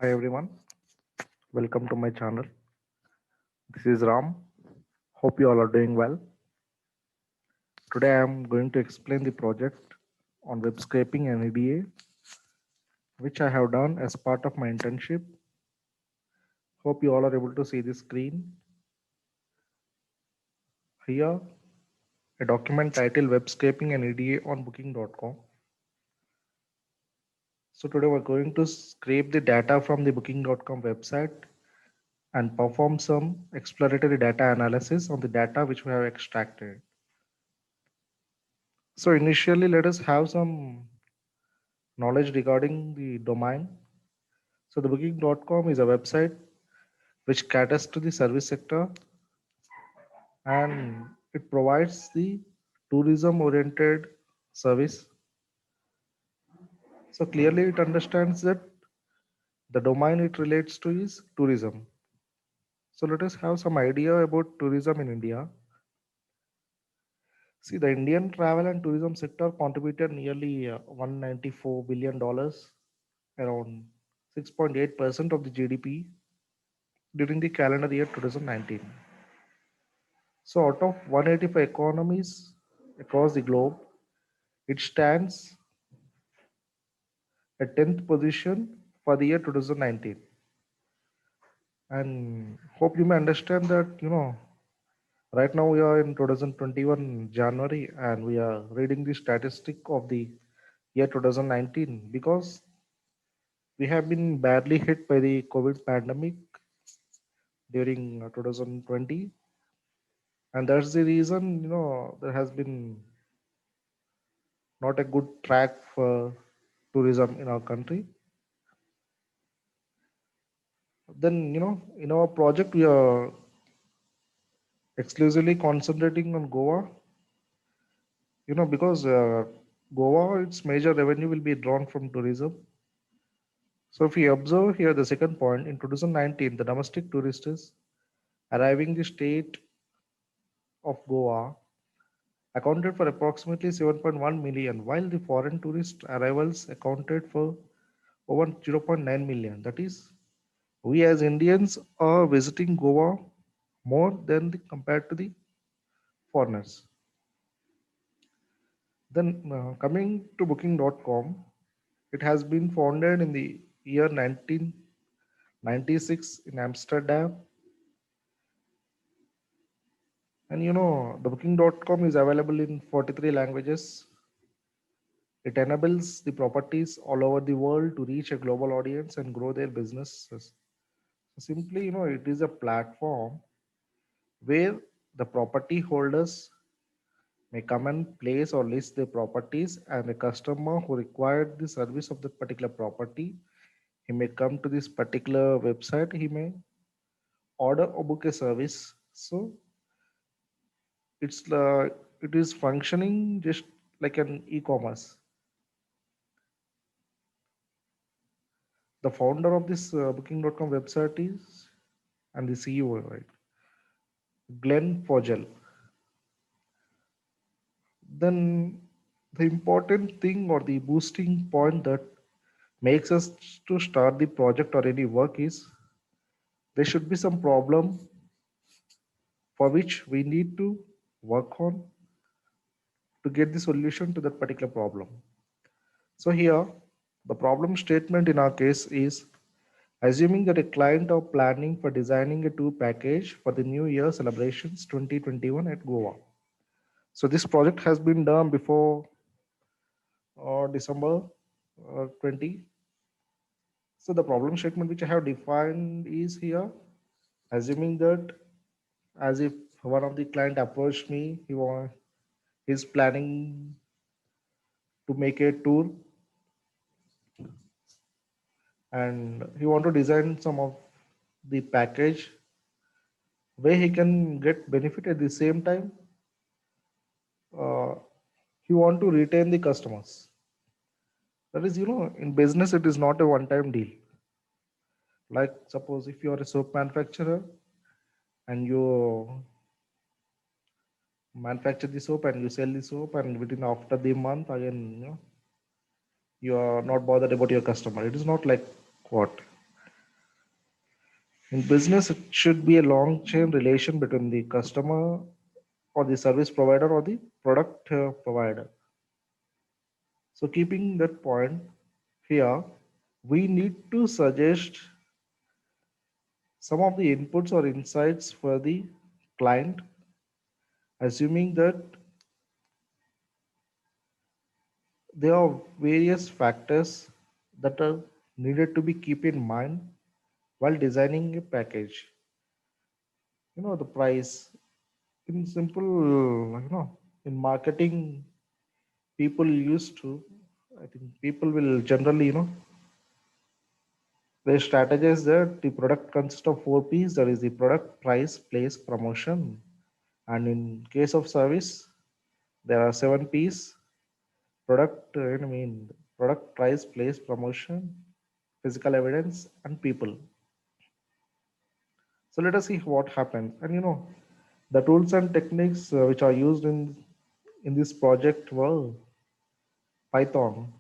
Hi everyone, welcome to my channel. This is Ram. Hope you all are doing well. Today I am going to explain the project on web scraping and EDA, which I have done as part of my internship. Hope you all are able to see the screen. Here, a document titled Web Scraping and EDA on Booking.com. So today we're going to scrape the data from the Booking.com website and perform some exploratory data analysis on the data which we have extracted. So initially, let us have some knowledge regarding the domain. So the booking.com is a website which caters to the service sector, and it provides the tourism oriented service. So clearly it understands that the domain it relates to is tourism. So let us have some idea about tourism in India. See, the Indian travel and tourism sector contributed nearly $194 billion, around 6.8% of the GDP during the calendar year 2019. So, out of 185 economies across the globe, it stands at 10th position for the year 2019. And hope you may understand that, right now we are in 2021 January and we are reading the statistic of the year 2019 because we have been badly hit by the COVID pandemic during 2020. And that's the reason, there has been not a good track for tourism in our country. Then, in our project, we are exclusively concentrating on Goa, because Goa, its major revenue will be drawn from tourism. So if we observe here the second point, in 2019, the domestic tourists arriving the state of Goa accounted for approximately 7.1 million, while the foreign tourist arrivals accounted for over 0.9 million. That is, we as Indians are visiting Goa more than compared to the foreigners. Then coming to booking.com, it has been founded in the year 1996 in Amsterdam. And the booking.com is available in 43 languages. It enables the properties all over the world to reach a global audience and grow their businesses. So simply, it is a platform where the property holders may come and place or list their properties, and a customer who required the service of that particular property, he may come to this particular website, he may order or book a service. So it is functioning just like an e-commerce. The founder of this booking.com website is, and the CEO, right, Glenn Fogel. Then the important thing or the boosting point that makes us to start the project or any work is there should be some problem for which we need to work on to get the solution to that particular problem. So here, the problem statement in our case is assuming that a client are planning for designing a tour package for the New Year celebrations 2021 at Goa. So this project has been done before December 20. So the problem statement which I have defined is here, assuming that as if one of the client approached me, he's planning to make a tour and he want to design some of the package where he can get benefit at the same time. Uh, he want to retain the customers. That is, in business it is not a one-time deal. Like suppose if you are a soap manufacturer and you manufacture the soap and you sell the soap, and within after the month again, you are not bothered about your customer. It is not like what. In business, it should be a long chain relation between the customer or the service provider or the product provider. So keeping that point here, we need to suggest some of the inputs or insights for the client, assuming that there are various factors that are needed to be keep in mind while designing a package. The price. In simple, in marketing, people used to, I think people will generally, they strategize that the product consists of 4 P's. That is the product, price, place, promotion. And in case of service, there are 7 P's: product, product, price, place, promotion, physical evidence, and people. So let us see what happens. And the tools and techniques which are used in this project were Python,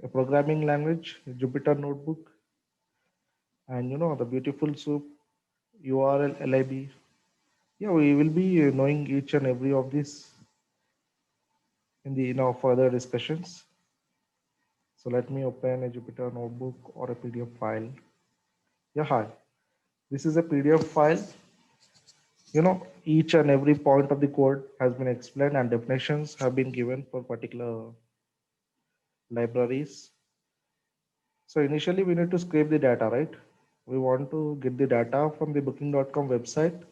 a programming language, Jupyter Notebook, and the beautiful soup, URL, lib. Yeah, we will be knowing each and every of this in the further discussions. So let me open a Jupyter Notebook or a PDF file. Yeah, hi. This is a PDF file. Each and every point of the code has been explained and definitions have been given for particular libraries. So initially we need to scrape the data, right? We want to get the data from the booking.com website,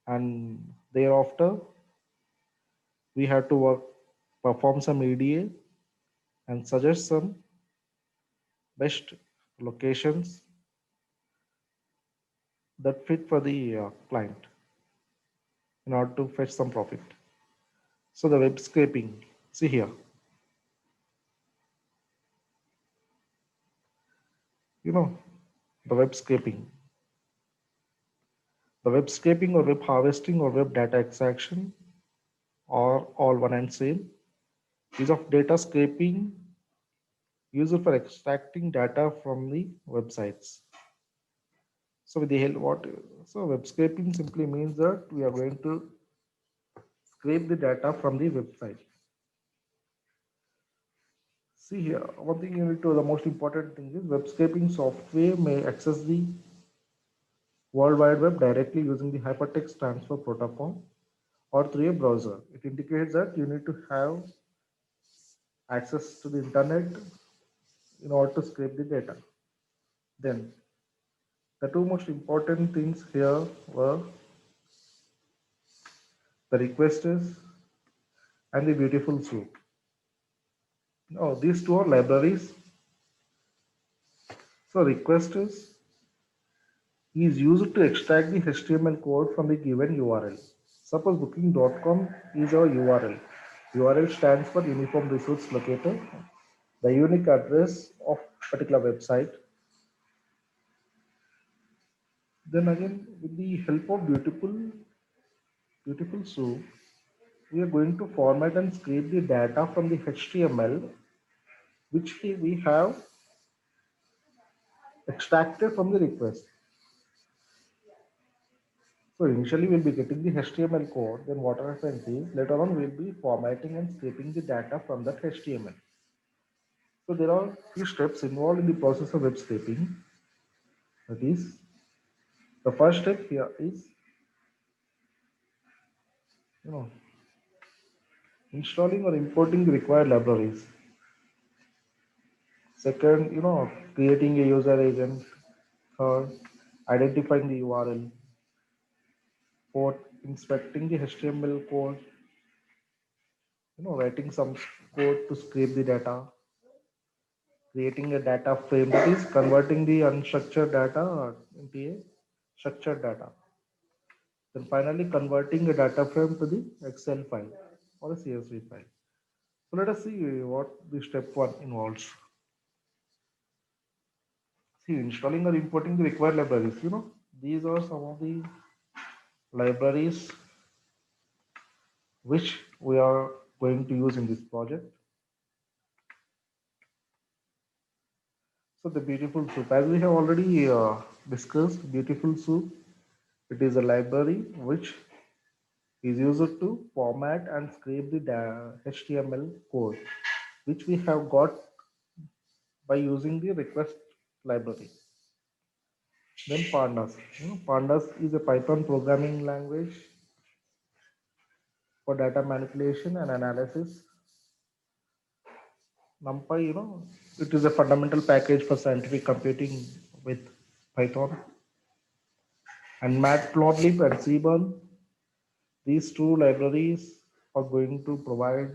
and thereafter we have to perform some EDA and suggest some best locations that fit for the client in order to fetch some profit. So the web scraping, see here, you know, the web scraping. The web scraping or web harvesting or web data extraction are all one and same. Use of data scraping used for extracting data from the websites. So with the help what? So web scraping simply means that we are going to scrape the data from the website. See here, one thing you need to, the most important thing is web scraping software may access the World Wide Web directly using the Hypertext Transfer Protocol or through a browser. It indicates that you need to have access to the internet in order to scrape the data. Then the two most important things here were the requesters and the beautiful soup. Now these two are libraries. So requesters is used to extract the HTML code from the given URL. Suppose booking.com is our URL. URL stands for Uniform Resource Locator, the unique address of particular website. Then again, with the help of beautiful soup, we are going to format and scrape the data from the HTML which we have extracted from the request. So initially we'll be getting the HTML code, then what happens is later on we'll be formatting and scraping the data from that HTML. So there are few steps involved in the process of web scraping. That is, the first step here is, you know, installing or importing the required libraries. Second, creating a user agent. Third, identifying the URL. Fourth, inspecting the HTML code. Writing some code to scrape the data. Creating a data frame, that is converting the unstructured data into a structured data. Then finally converting a data frame to the Excel file or a CSV file. So let us see what the step one involves. See, installing or importing the required libraries. These are some of the libraries which we are going to use in this project. So the beautiful soup, as we have already discussed, Beautiful Soup, it is a library which is used to format and scrape the HTML code, which we have got by using the request library. Then Pandas. Pandas is a Python programming language for data manipulation and analysis. NumPy, it is a fundamental package for scientific computing with Python. And Matplotlib and Seaborn, these two libraries are going to provide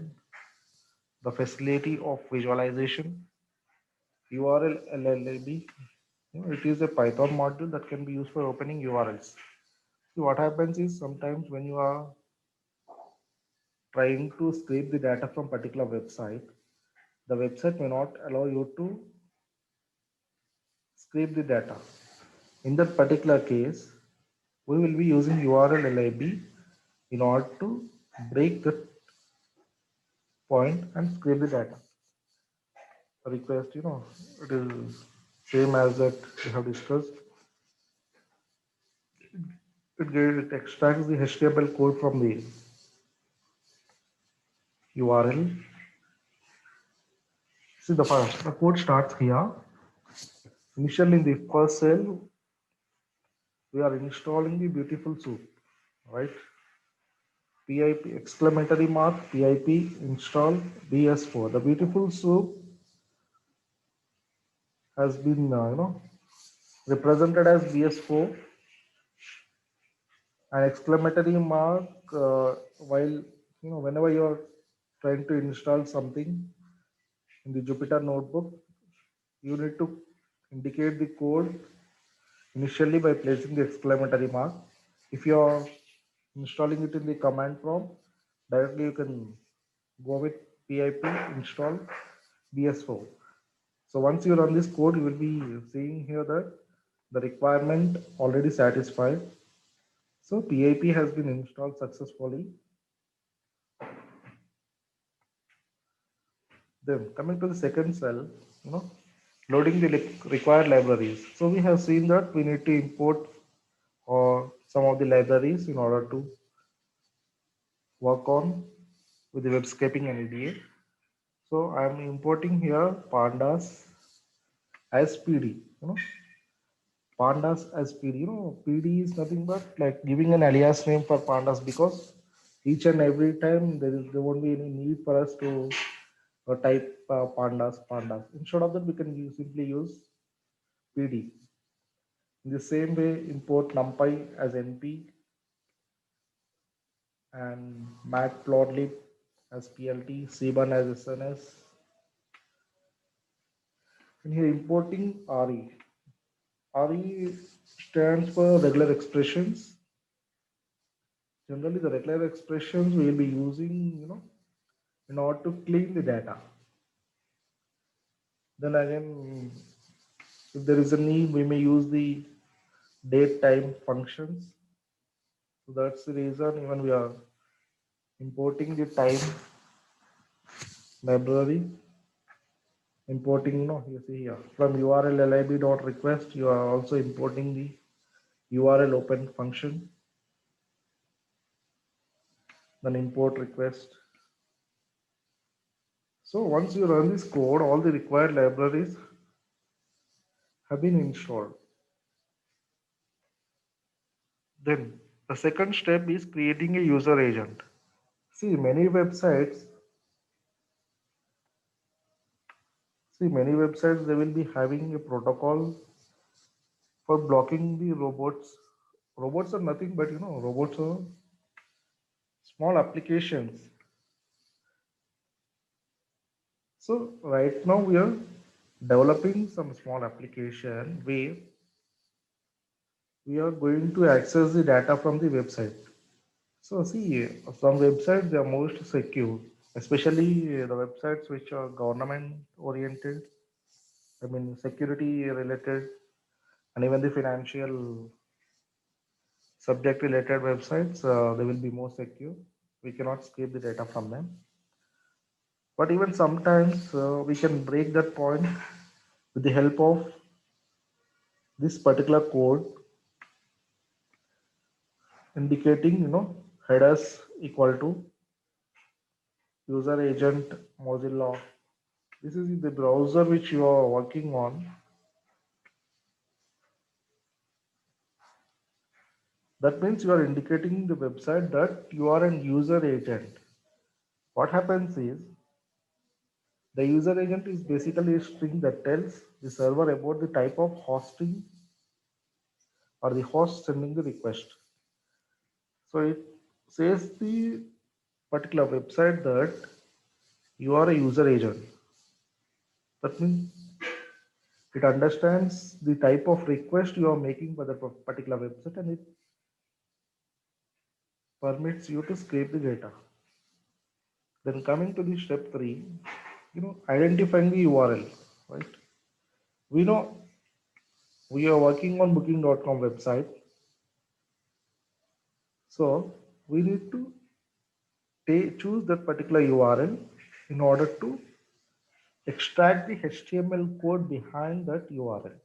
the facility of visualization. URL LLAB, it is a Python module that can be used for opening URLs. See, what happens is sometimes when you are trying to scrape the data from particular website, the website may not allow you to scrape the data. In that particular case, we will be using URL lib in order to break that point and scrape the data. The request, it is same as that we have discussed. It extracts the HTML code from the URL. See, the code starts here. Initially, in the first cell, we are installing the Beautiful Soup, right? PIP exclamatory mark PIP install BS4. The Beautiful Soup has been represented as BS4, an exclamatory mark while whenever you are trying to install something in the Jupyter notebook, you need to indicate the code initially by placing the exclamatory mark. If you are installing it in the command prompt, directly you can go with pip install bs4. So once you run this code, you will be seeing here that the requirement already satisfied. So pip has been installed successfully. Then coming to the second cell, loading the required libraries. So we have seen that we need to import some of the libraries in order to work on with the web scraping and EDA. So I'm importing here pandas as PD. Pandas as PD. PD is nothing but like giving an alias name for pandas, because each and every time there won't be any need for us to type pandas. Instead of that, we can simply use PD. In the same way, import NumPy as NP and Matplotlib as PLT, Seaborn as SNS. And here importing RE. RE stands for regular expressions. Generally, the regular expressions we will be using, in order to clean the data. Then again, if there is a need, we may use the date time functions. So that's the reason even we are importing the time library. Importing, you see here from URL lib.request, you are also importing the URL open function. Then import request. So once you run this code, all the required libraries have been installed. Then the second step is creating a user agent. See, many websites, they will be having a protocol for blocking the robots. Robots are nothing but, robots are small applications. So right now we are developing some small application where we are going to access the data from the website. So see, some websites, they are most secure, especially the websites which are government oriented, I mean security related, and even the financial subject related websites, they will be more secure. We cannot scrape the data from them. But even sometimes we can break that point with the help of this particular code indicating, headers equal to user agent Mozilla. This is the browser which you are working on. That means you are indicating the website that you are an user agent. What happens is the user agent is basically a string that tells the server about the type of hosting or the host sending the request. So it says the particular website that you are a user agent. That means it understands the type of request you are making for the particular website and it permits you to scrape the data. Then coming to the step 3, identifying the URL, right? We know we are working on booking.com website. So we need to choose that particular URL in order to extract the HTML code behind that URL.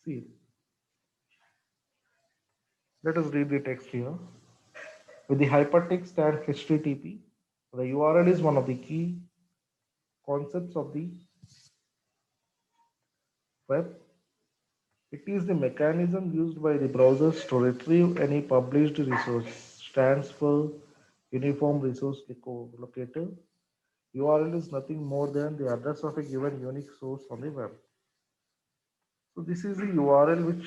See, let us read the text here. With the hypertext and HTTP, the URL is one of the key concepts of the web. It is the mechanism used by the browsers to retrieve any published resource. Stands for Uniform Resource Locator. URL is nothing more than the address of a given unique source on the web. So this is the URL which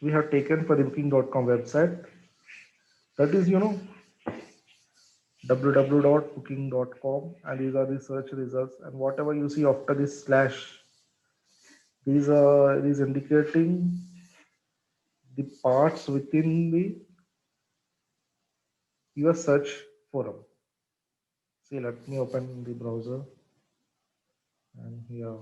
we have taken for the booking.com website. That is, www.booking.com, and these are the search results, and whatever you see after this slash, these are indicating the parts within the your search forum. See, let me open the browser, and here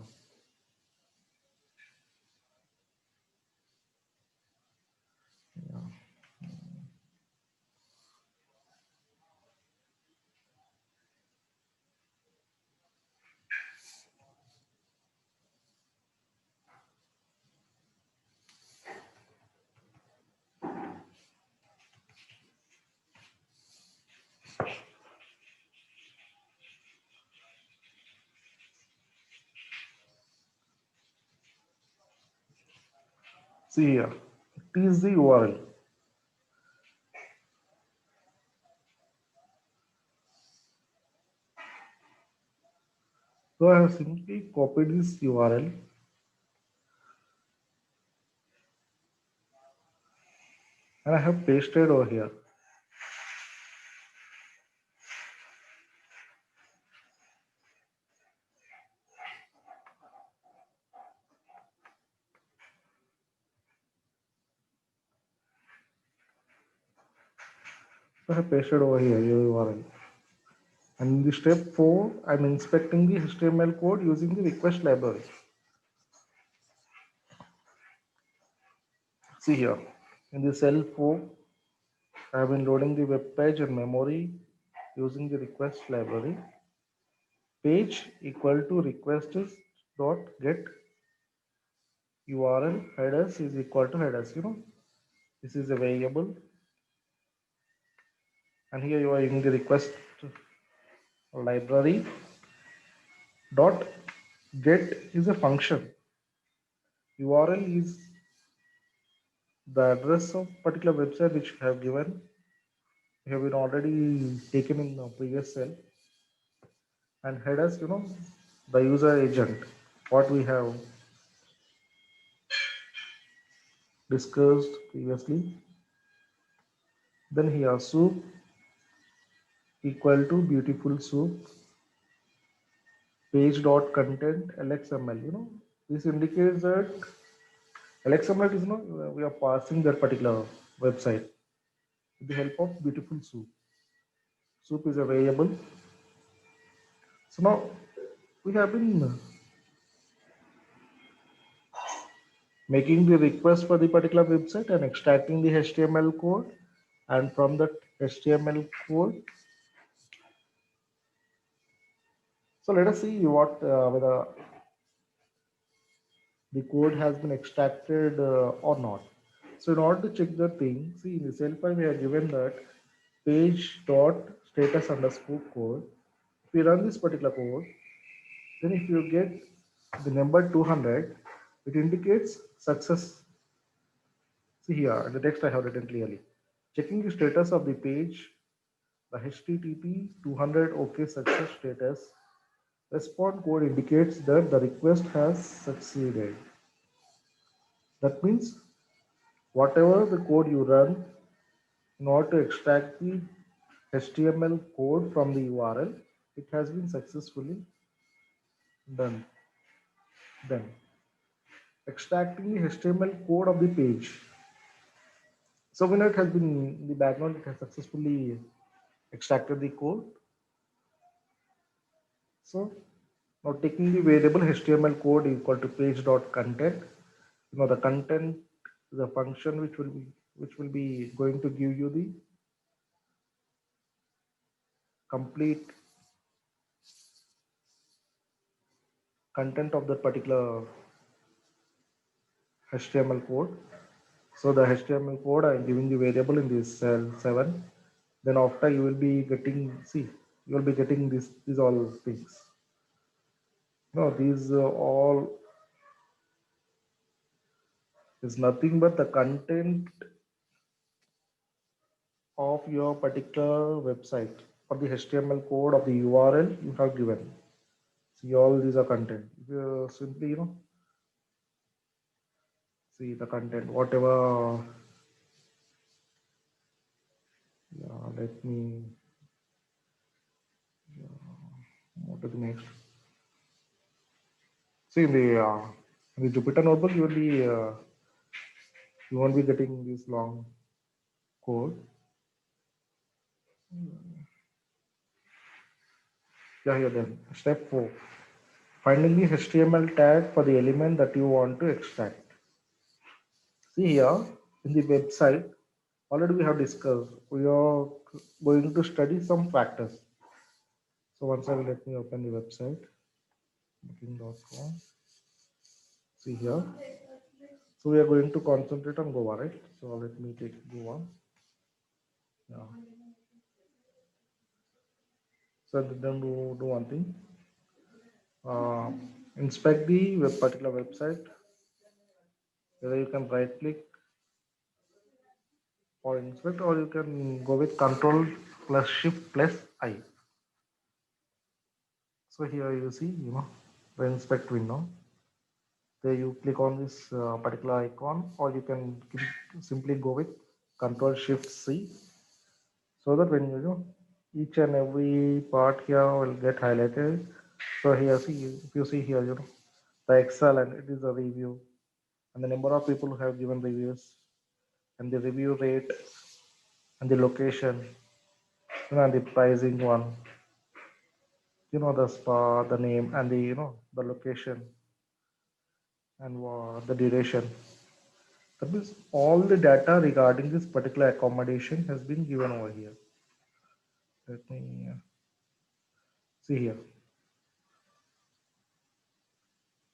see here, it is the URL. So I have simply copied this URL and I have pasted over here. So I have pasted over here your URL. And in the step 4, I'm inspecting the HTML code using the request library. See here, in the cell 4, I have been loading the web page and memory using the request library. Page equal to requests dot get URL headers is equal to headers. This is a variable, and here you are using the request library. Dot get is a function. URL is the address of particular website which you have given. We have been already taken in the previous cell. And headers, the user agent, what we have discussed previously. Then here soup equal to beautiful soup. Page dot content LXML. This indicates that LXML is we are parsing that particular website with the help of beautiful soup. Soup is a variable. So now we have been making the request for the particular website and extracting the HTML code, and from that HTML code So let us see what whether the code has been extracted or not. So in order to check the thing, see in the cell file we have given that page dot status underscore code. If you run this particular code, then if you get the number 200, it indicates success. See here, the text I have written clearly. Checking the status of the page, the HTTP 200 OK success status. Response code indicates that the request has succeeded. That means whatever the code you run in order to extract the HTML code from the URL, it has been successfully done. Done. Extracting the HTML code of the page. So when it has been in the background, it has successfully extracted the code. So now taking the variable HTML code equal to page.content, the content is a function which will be going to give you the complete content of the particular HTML code. So the HTML code I am giving the variable in this cell 7. Then after you will be getting, see, you will be getting these all things. No, these all is nothing but the content of your particular website or the HTML code of the URL you have given. See, all these are content. If you simply, see the content, whatever. Yeah, let me move to the next. See, in the Jupyter notebook, you won't be getting this long code. Yeah, here then. Step 4. Finding the HTML tag for the element that you want to extract. See here, in the website, already we have discussed, we are going to study some factors. So once again, let me open the website, booking.com. See here. So we are going to concentrate on Goa, right? So let me take Goa. Yeah. So then do one thing. Uh, Inspect the particular website. Whether you can right click or inspect, or you can go with Control plus Shift plus I. So here you see, the inspect window. There you click on this particular icon, or you can simply go with Control Shift C, so that when each and every part here will get highlighted. So here, see, if you see here, the Excel, and it is a review, and the number of people who have given reviews, and the review rate, and the location, and the pricing one, the spa, the name, and the the location, and the duration. That means all the data regarding this particular accommodation has been given over here. Let me see here.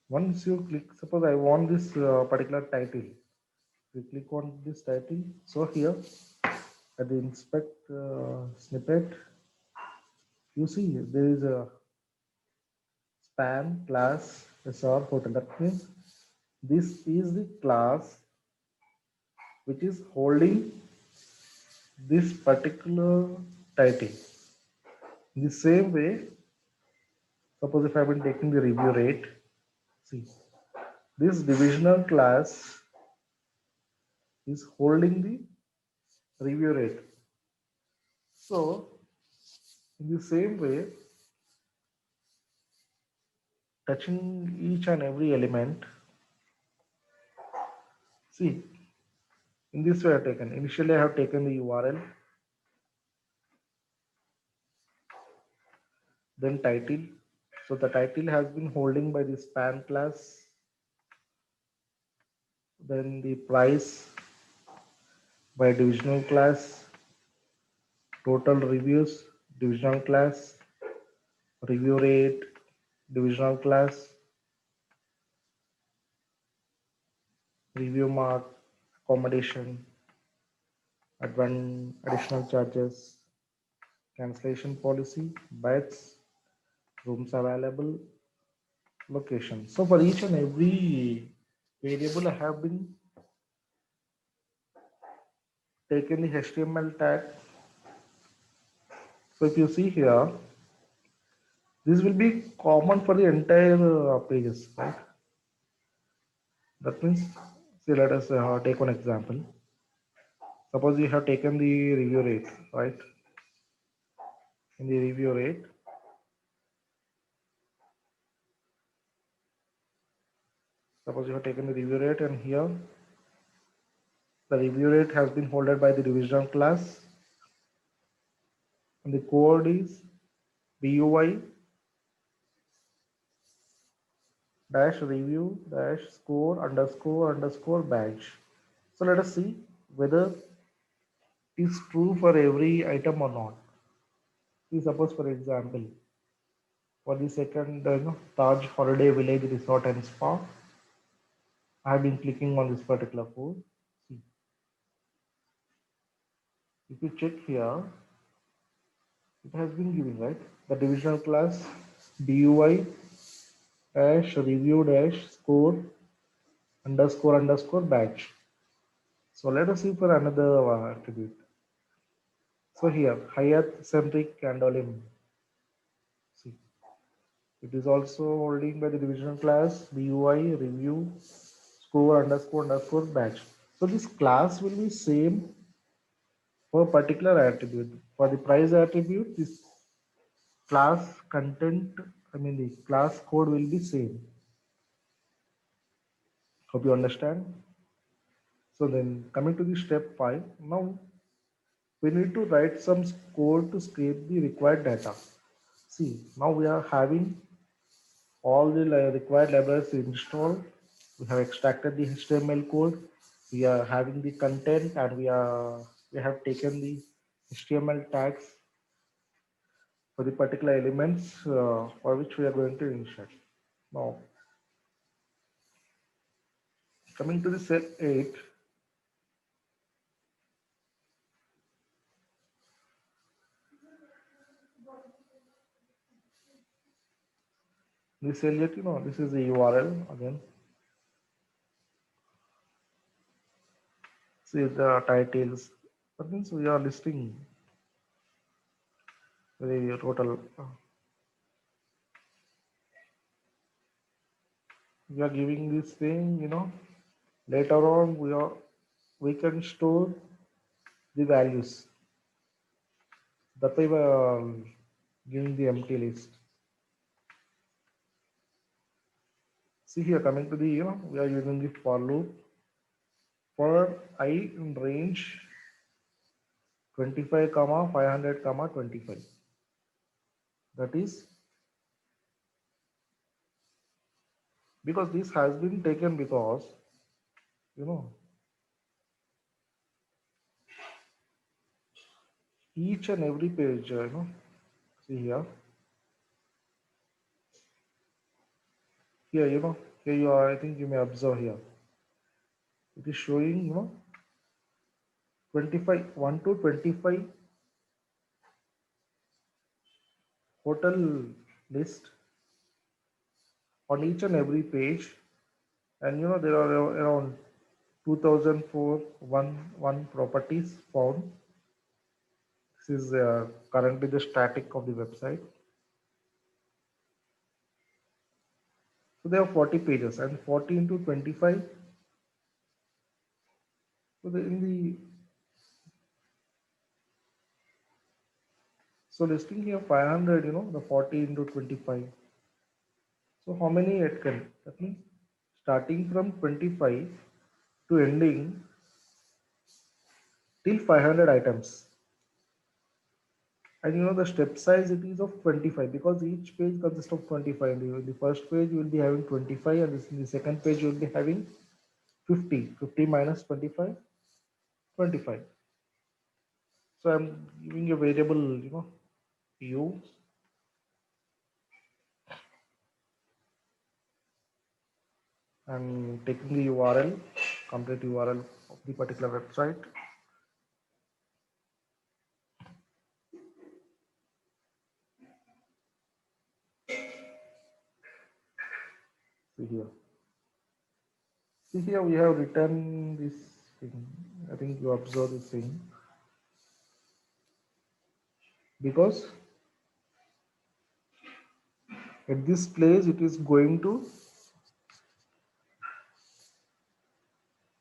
Once you click, suppose I want this particular title. You click on this title. So here at the inspect snippet, you see there is a span class SR hotel. That means this is the class which is holding this particular title. In the same way, suppose if I've been taking the review rate, see, this divisional class is holding the review rate. So, in the same way, touching each and every element, see, in this way I have taken. Initially, I have taken the URL, then title. So the title has been holding by the span class, then the price by divisional class, total reviews, divisional class, review rate, divisional class, review mark, accommodation, additional charges, cancellation policy, beds, rooms available, location. So for each and every variable, I have been taken the HTML tag. So if you see here, this will be common for the entire pages, right? That means, see, let us take one example. Suppose you have taken the review rate, right? In the review rate, suppose you have taken the review rate, and here the review rate has been holded by the division class, and the code is BUI dash review dash score underscore underscore badge. So let us see whether it is true for every item or not. See, suppose for example, for the second Taj Holiday Village Resort and Spa, I have been clicking on this particular code. See, if you check here, it has been given, right? The divisional class BUI dash review dash score underscore underscore badge. So let us see for another attribute. So here, Hyatt Centric Candolim. See, it is also holding by the divisional class BUI review score underscore underscore badge. So this class will be same for particular attribute. For the price attribute, this class content, the class code will be same. Hope you understand. So then coming to the step 5, now we need to write some code to scrape the required data. See, now we are having all the required libraries installed. We have extracted the HTML code. We are having the content, and we have taken the HTML tags for the particular elements for which we are going to insert. Now, coming to the cell 8, this cell 8, this is the URL again. See the titles. That means we are listing the total. We are giving this thing, later on we can store the values. That way we are giving the empty list. See here, coming to the, we are using the for loop for I in range 25 comma 500 comma 25. That is because this has been taken because, each and every page, see here, here, here you are, I think you may observe here. It is showing, 25, 1 to 25 hotel list on each and every page, and there are around 2004 properties found. This is currently the static of the website. So there are 40 pages, and 40 into 25. So in the listing here 500, the 40 into 25. So how many it can? That means starting from 25 to ending till 500 items. And the step size, it is of 25 because each page consists of 25. In the first page you will be having 25, and in the second page you will be having 50. 50 minus 25, 25. So I'm giving a variable, u and taking the URL, complete URL of the particular website. See here. See here we have written this thing. I think you observe this thing because at this place it is going to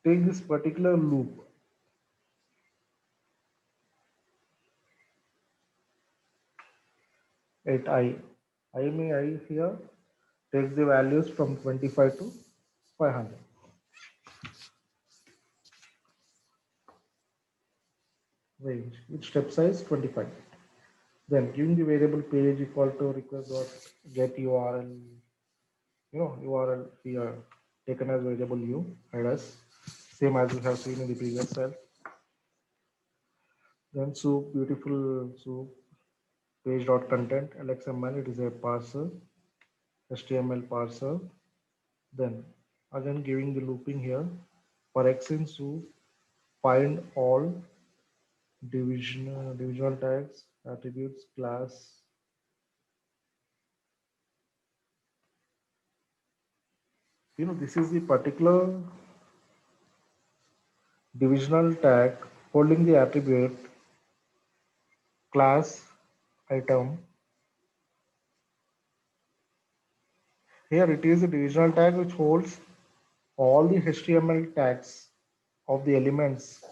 take this particular loop at I may I here takes the values from 25 to 500 range with step size 25. Then giving the variable page equal to request dot get URL, URL here taken as variable u headers, same as we have seen in the previous cell. Then soup, beautiful soup, page dot content, LXML, it is a parser, HTML parser. Then again giving the looping here for x in soup, find all divisional tags, attributes, class. This is the particular divisional tag holding the attribute class item. Here it is a divisional tag which holds all the HTML tags of the elements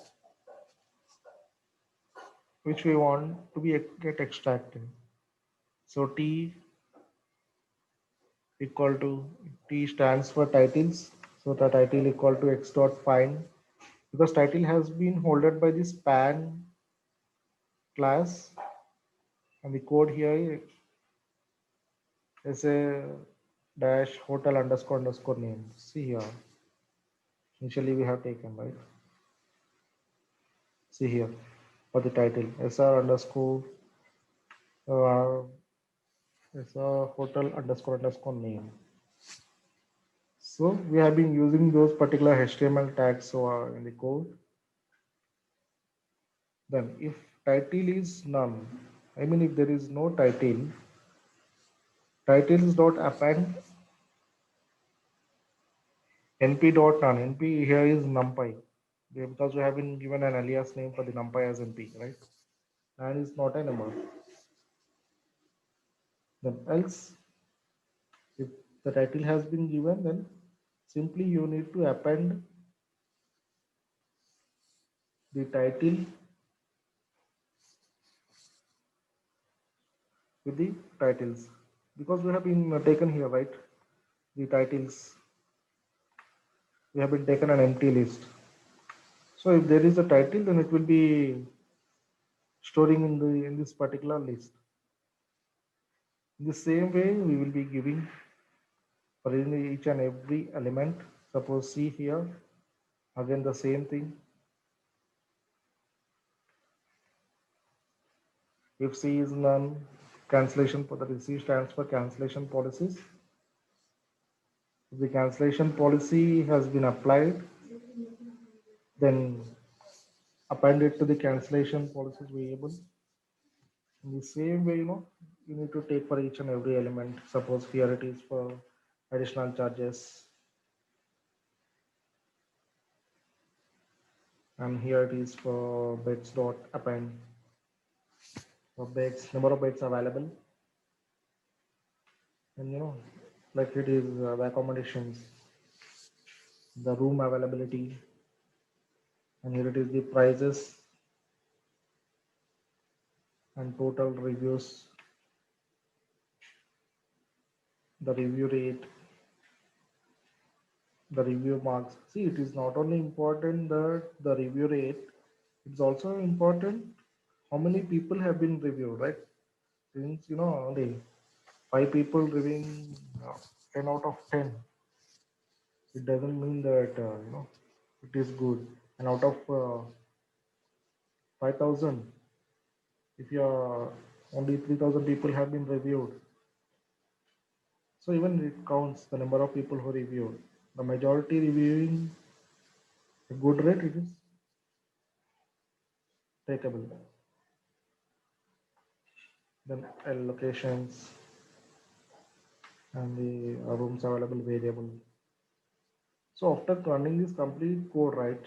which we want to be get extracted. So equal to T stands for titles. So the title equal to x dot find, because title has been holded by the span class, and the code here is a dash hotel underscore name. See here. Initially we have taken, right? See here for the title SR underscore hotel underscore name. So we have been using those particular HTML tags in the code. Then if title is none, I mean if there is no title, titles dot append np dot none. Np here is numpy because we have been given an alias name for the numpy as np, right? And is not a number. Then else, if the title has been given, then simply you need to append the title with the titles, because we have been taken here, right? The titles, we have been taken an empty list. So if there is a title, then it will be storing in this particular list. In the same way, we will be giving for each and every element. Suppose C here, again the same thing. If C is none, cancellation for the C stands for cancellation policies. If the cancellation policy has been applied, then append it to the cancellation policies variable. In the same way, you need to take for each and every element. Suppose here it is for additional charges, and here it is for beds dot append for beds, number of beds available, and like it is the accommodations, the room availability, and here it is the prices and total reviews, the review rate, the review marks. See, it is not only important that the review rate, it's also important how many people have been reviewed, right? Since only 5 people reviewing 10 out of 10, it doesn't mean that it is good. And out of 5,000, if you are only 3,000 people have been reviewed, so even it counts the number of people who reviewed. The majority reviewing a good rate, it is takeable. Then allocations and the rooms available variable. So after running this complete code, right?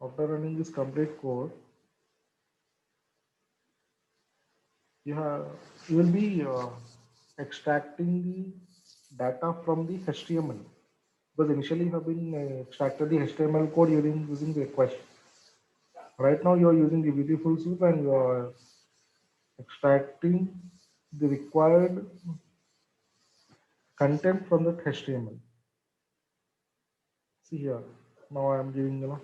After running this complete code, you will be extracting the data from the HTML, because initially you have been extracted the HTML code using the request. Right now you are using the beautiful soup and you are extracting the required content from that HTML. See here, now I am giving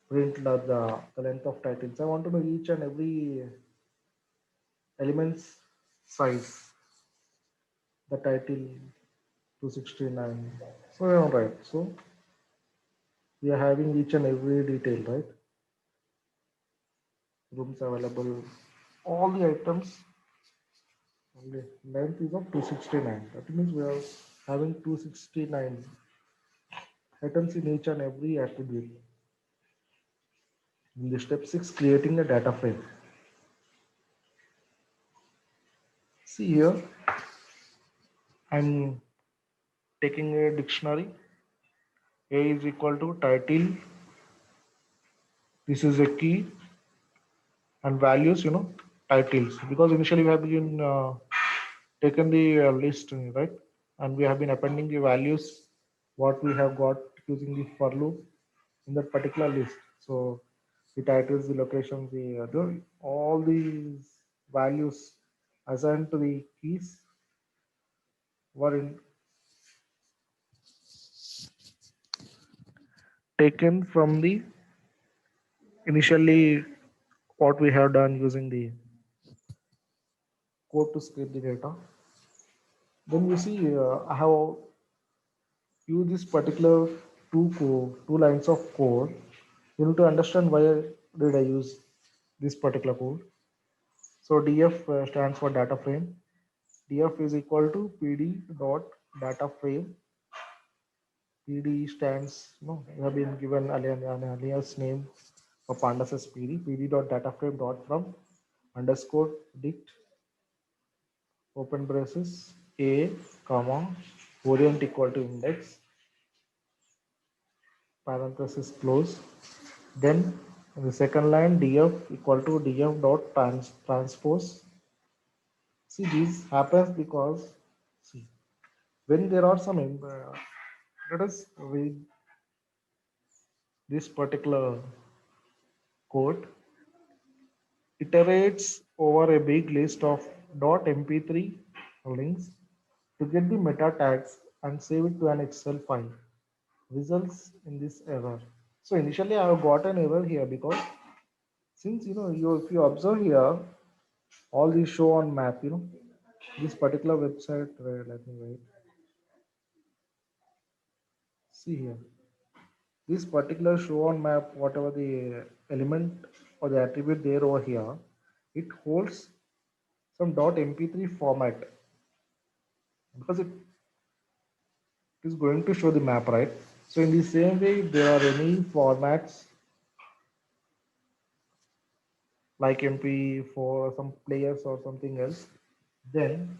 print the length of titles. I want to know each and every elements size, the title 269. So all right, so we are having each and every detail, right? Rooms available, all the items. Only length is of 269. That means we are having 269 items in each and every attribute. In the step 6, creating a data frame. See here, I'm taking a dictionary. A is equal to title. This is a key, and values, titles. Because initially we have been taken the list, right? And we have been appending the values, what we have got using the for loop in that particular list. So the titles, the location, all these values assigned to the keys were taken from the initially what we have done using the code to scrape the data. Then you see, I have used this particular two lines of code. You need to understand why did I use this particular code. So df stands for data frame. Df is equal to pd dot data frame. PD stands, you have been given an alias name for pandas as PD. PD dot data frame dot from underscore dict open braces a comma orient equal to index parenthesis close. Then in the second line df equal to df dot transpose. See, this happens because, see, when there are some let us read this particular code. Iterates over a big list of .mp3 links to get the meta tags and save it to an Excel file. Results in this error. So initially I have got an error here because since if you observe here, all these show on map, this particular website, let me wait. See here, this particular show on map, whatever the element or the attribute there over here, it holds some .mp3 format because it is going to show the map, right? So in the same way, if there are any formats like MP4 or some players or something else, then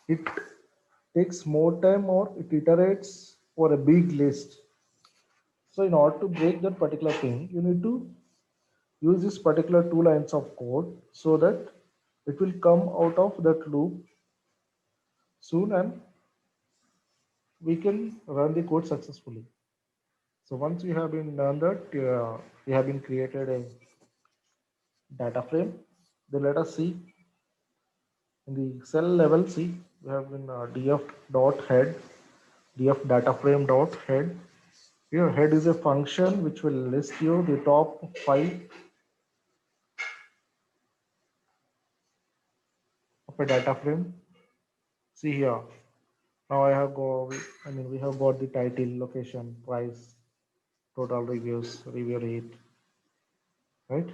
it takes more time or it iterates for a big list. So in order to break that particular thing, you need to use this particular two lines of code so that it will come out of that loop soon and we can run the code successfully. So once we have been done that, we have been created a data frame. Then let us see in the cell level. See, we have been df dot head, df data frame dot head. Here, head is a function which will list you the top 5 of a data frame. See here. Now we have got the title, location, price, total reviews, review rate, right?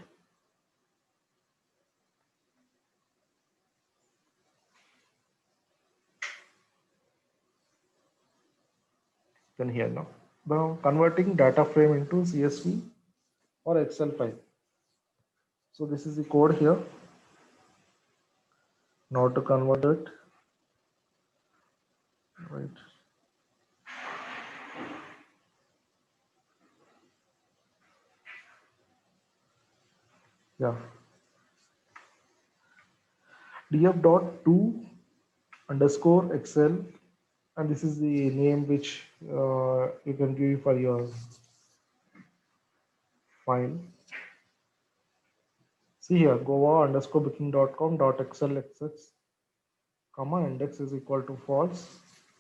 Then here now converting data frame into CSV or Excel file. So this is the code here. Now to convert it, right? Yeah, df.to underscore Excel, and this is the name which you can give for your file. See here, goa underscore booking.com dot xlxx, comma index is equal to false.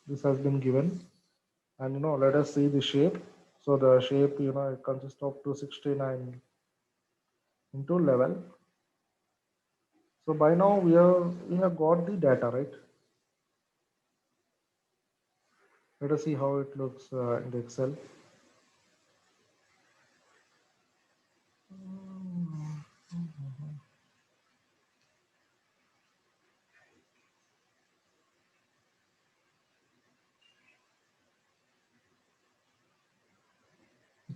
This has been given, and let us see the shape. So the shape it consists of 269 into level. So by now we have got the data, right? Let us see how it looks in the Excel.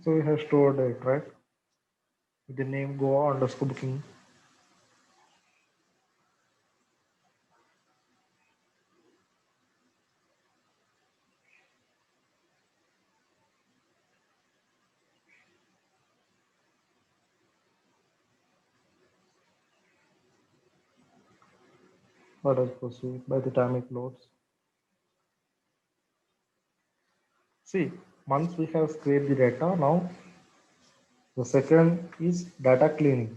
So we have stored it, right? With the name goa underscore booking. Let us proceed by the time it loads. See, once we have scraped the data, now the second is data cleaning.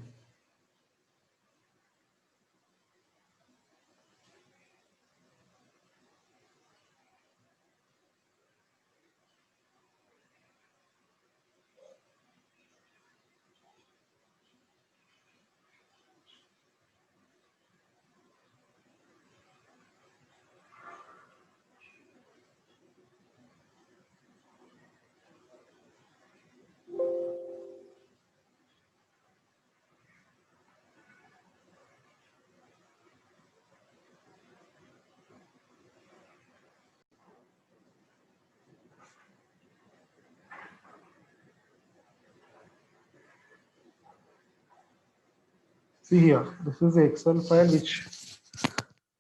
See here, this is the Excel file which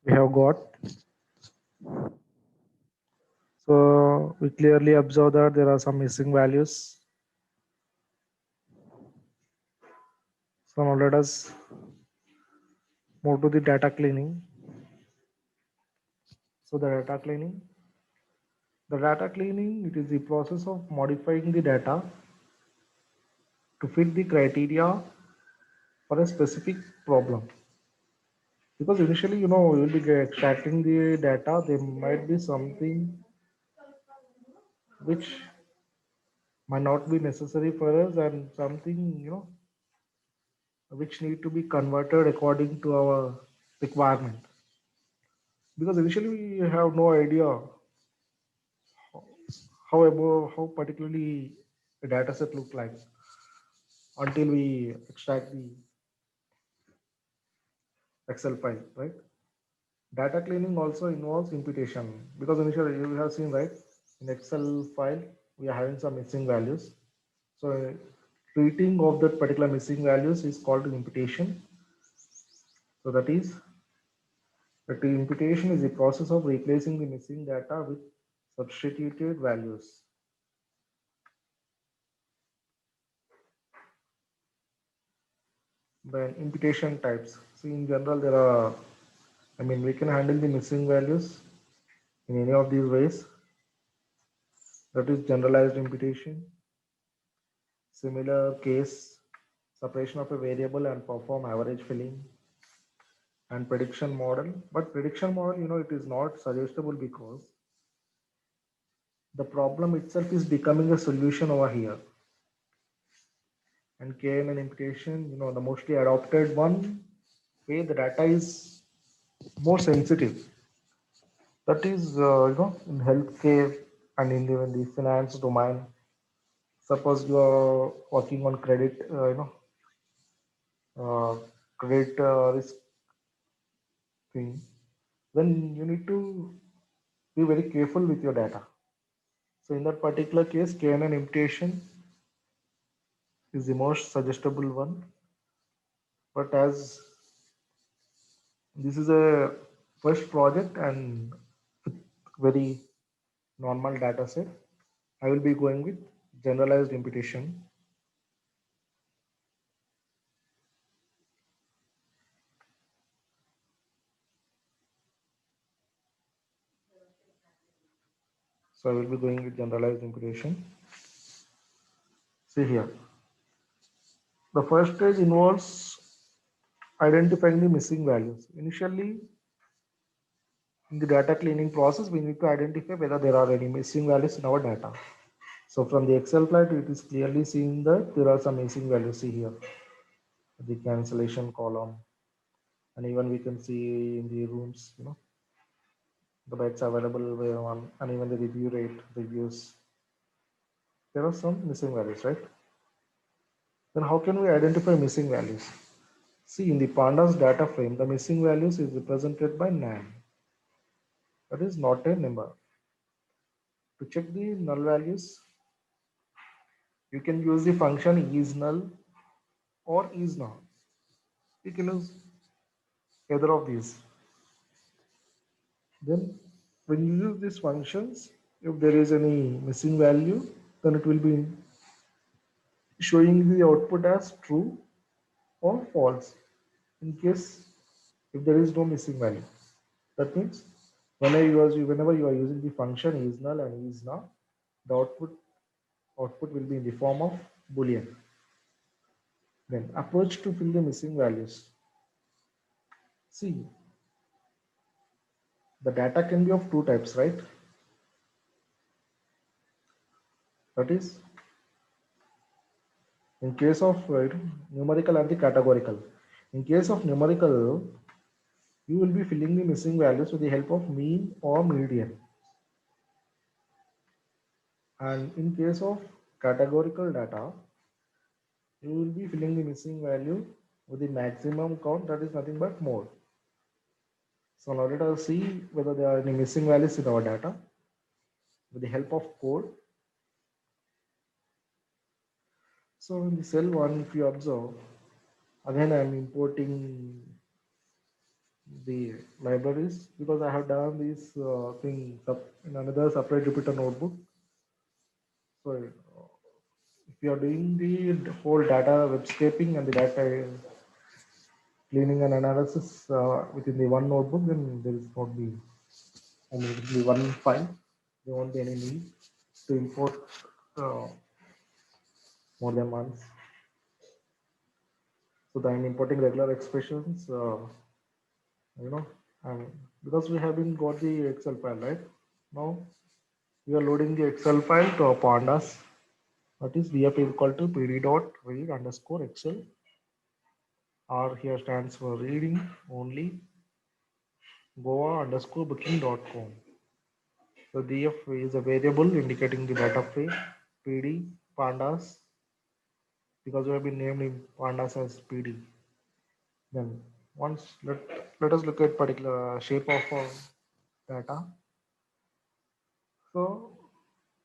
we have got. So we clearly observe that there are some missing values. So now let us move to the data cleaning. So the data cleaning, it is the process of modifying the data to fit the criteria for a specific problem. Because initially, you will be extracting the data, there might be something which might not be necessary for us and something, which need to be converted according to our requirement. Because initially we have no idea how particularly a data set look like until we extract the Excel file, right? Data cleaning also involves imputation because initially you have seen, right, in Excel file we are having some missing values. So treating of that particular missing values is called imputation. So that is that the imputation is the process of replacing the missing data with substituted values. Then imputation types. See, in general, there are, we can handle the missing values in any of these ways. That is generalized imputation, similar case, separation of a variable and perform average filling, and prediction model. But prediction model, it is not suggestible because the problem itself is becoming a solution over here. And KNN imputation, the mostly adopted one way the data is more sensitive. That is, in healthcare and in the finance domain. Suppose you are working on credit, credit risk thing, then you need to be very careful with your data. So in that particular case, KNN imputation is the most suggestible one. But as this is a first project and with very normal data set, I will be going with generalized imputation. So I will be going with generalized imputation. See here, the first stage involves identifying the missing values. Initially, in the data cleaning process, we need to identify whether there are any missing values in our data. So from the Excel file, it is clearly seen that there are some missing values. See here, the cancellation column, and even we can see in the rooms, the beds available were one, and even the review rate, reviews. There are some missing values, right? Then how can we identify missing values? See, in the pandas data frame, the missing values is represented by nan. That is not a number. To check the null values, you can use the function is null or is not. You can use either of these. Then when you use these functions, if there is any missing value, then it will be showing the output as true or false in case if there is no missing value. That means whenever you are using the function is null and is not, the output will be in the form of boolean. Then approach to fill the missing values. See, the data can be of two types, right? That is, in case of numerical and the categorical. In case of numerical, you will be filling the missing values with the help of mean or median. And in case of categorical data, you will be filling the missing value with the maximum count, that is nothing but mode. So now let us see whether there are any missing values in our data with the help of code. So in the cell 1, if you observe, again I am importing the libraries because I have done this thing in another separate Jupyter notebook. So if you are doing the whole data web scraping and the data cleaning and analysis within the one notebook, then there is not be, I mean, it will be one file. There won't be any need to import more than once. So I'm importing regular expressions, because we haven't got the Excel file, right? Now we are loading the Excel file to our pandas. That is VF equal to pd dot read underscore Excel. R here stands for reading only Goa underscore booking.com. So df is a variable indicating the data frame pd pandas because we have been named in pandas as pd. Then once let us look at particular shape of our data. So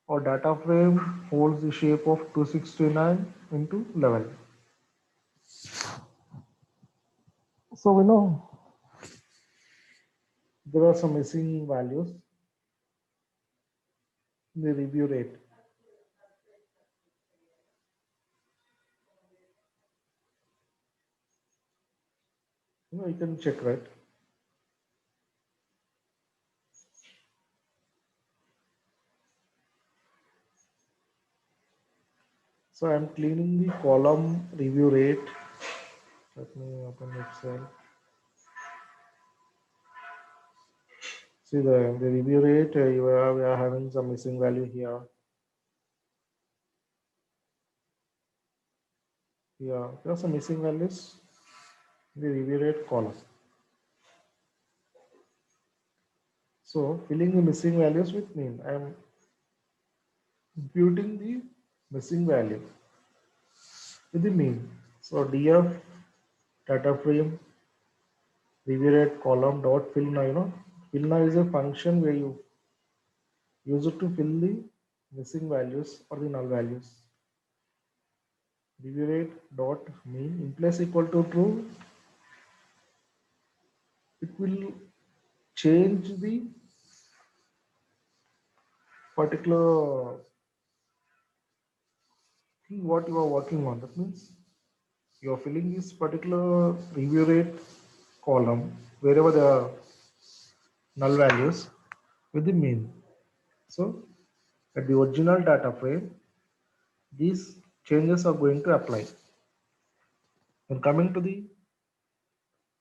our data frame holds the shape of 269 into 11. So we know there are some missing values in the review rate. You can check, right? So I'm cleaning the column review rate. Let me open Excel. See the review rate, we are having some missing value here. Here, there are some missing values in the review rate column. So filling the missing values with mean, I am imputing the missing value with the mean. So df data frame review rate column dot fill now, fill now is a function where you use it to fill the missing values or the null values. Review rate dot mean in place equal to true, it will change the particular thing what you are working on. That means you are filling this particular review rate column wherever there are null values with the mean. So at the original data frame, these changes are going to apply. When coming to the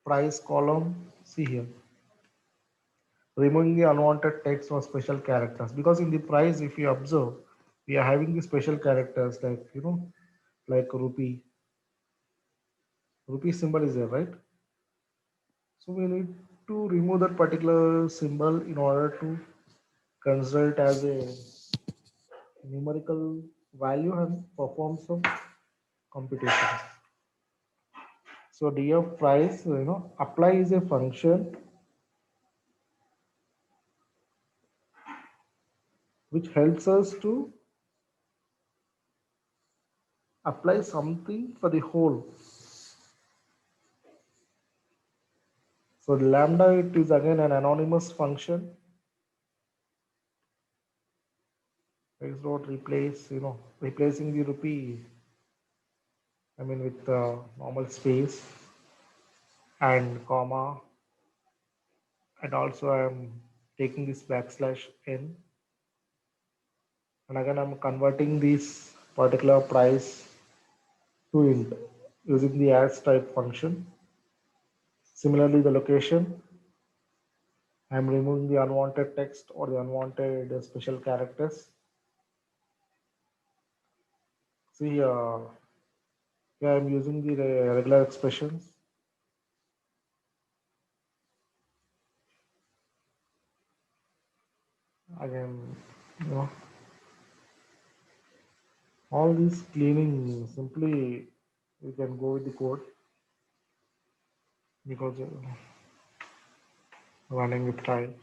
price column, see here, removing the unwanted text or special characters. Because in the price, if you observe, we are having the special characters like, like rupee symbol is there, right? So we need to remove that particular symbol in order to consider it as a numerical value and perform some computations. So df price, apply is a function which helps us to apply something for the whole. So lambda, it is again an anonymous function. It's not replace, replacing the rupee, I mean with normal space and comma, and also I'm taking this backslash n, and again I'm converting this particular price to int using the as type function. Similarly, the location, I'm removing the unwanted text or the unwanted special characters. See, yeah, I'm using the regular expressions. Again, you know, all this cleaning simply you can go with the code because running with time.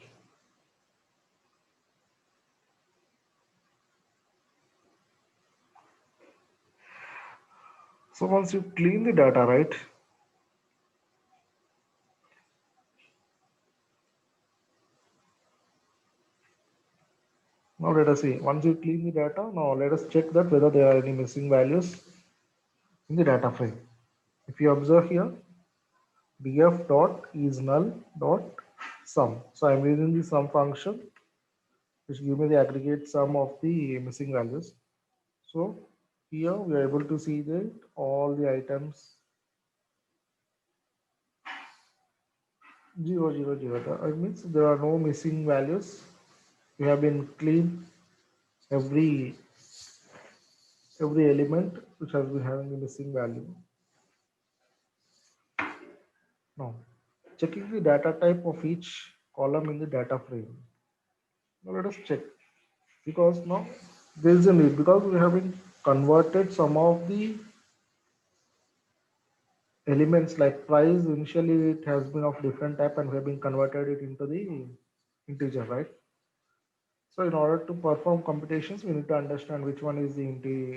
So once you clean the data, right? Now let us see. Once you clean the data, now let us check that whether there are any missing values in the data frame. If you observe here, df dot is null dot sum. So I'm using the sum function which give me the aggregate sum of the missing values. So here we are able to see that all the items 0, 0, 0. That means there are no missing values. We have been clean every element which has been having a missing value. Now checking the data type of each column in the data frame. Now let us check, because now there is a need, because we have been converted some of the elements like price. Initially it has been of different type and we have been converted it into the integer, right? So in order to perform computations, we need to understand which one is the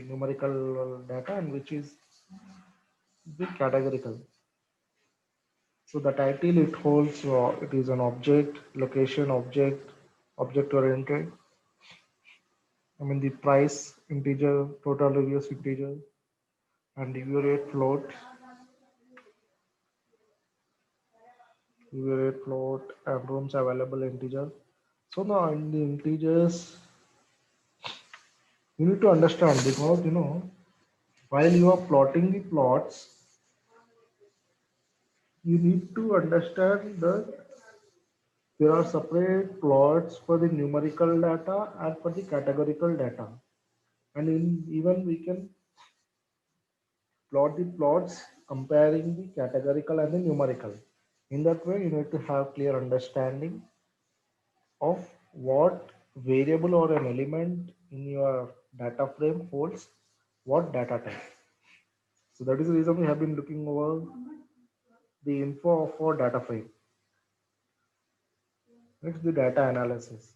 numerical data and which is the categorical. So the title it holds, it is an object, location, object oriented. I mean the price integer, total reviews integer, and review rate float, and rooms available integer. So now in the integers, you need to understand, because while you are plotting the plots, you need to understand that there are separate plots for the numerical data and for the categorical data. And even we can plot the plots comparing the categorical and the numerical. In that way, you need to have clear understanding of what variable or an element in your data frame holds what data type. So that is the reason we have been looking over the info of our data frame. Next, the data analysis.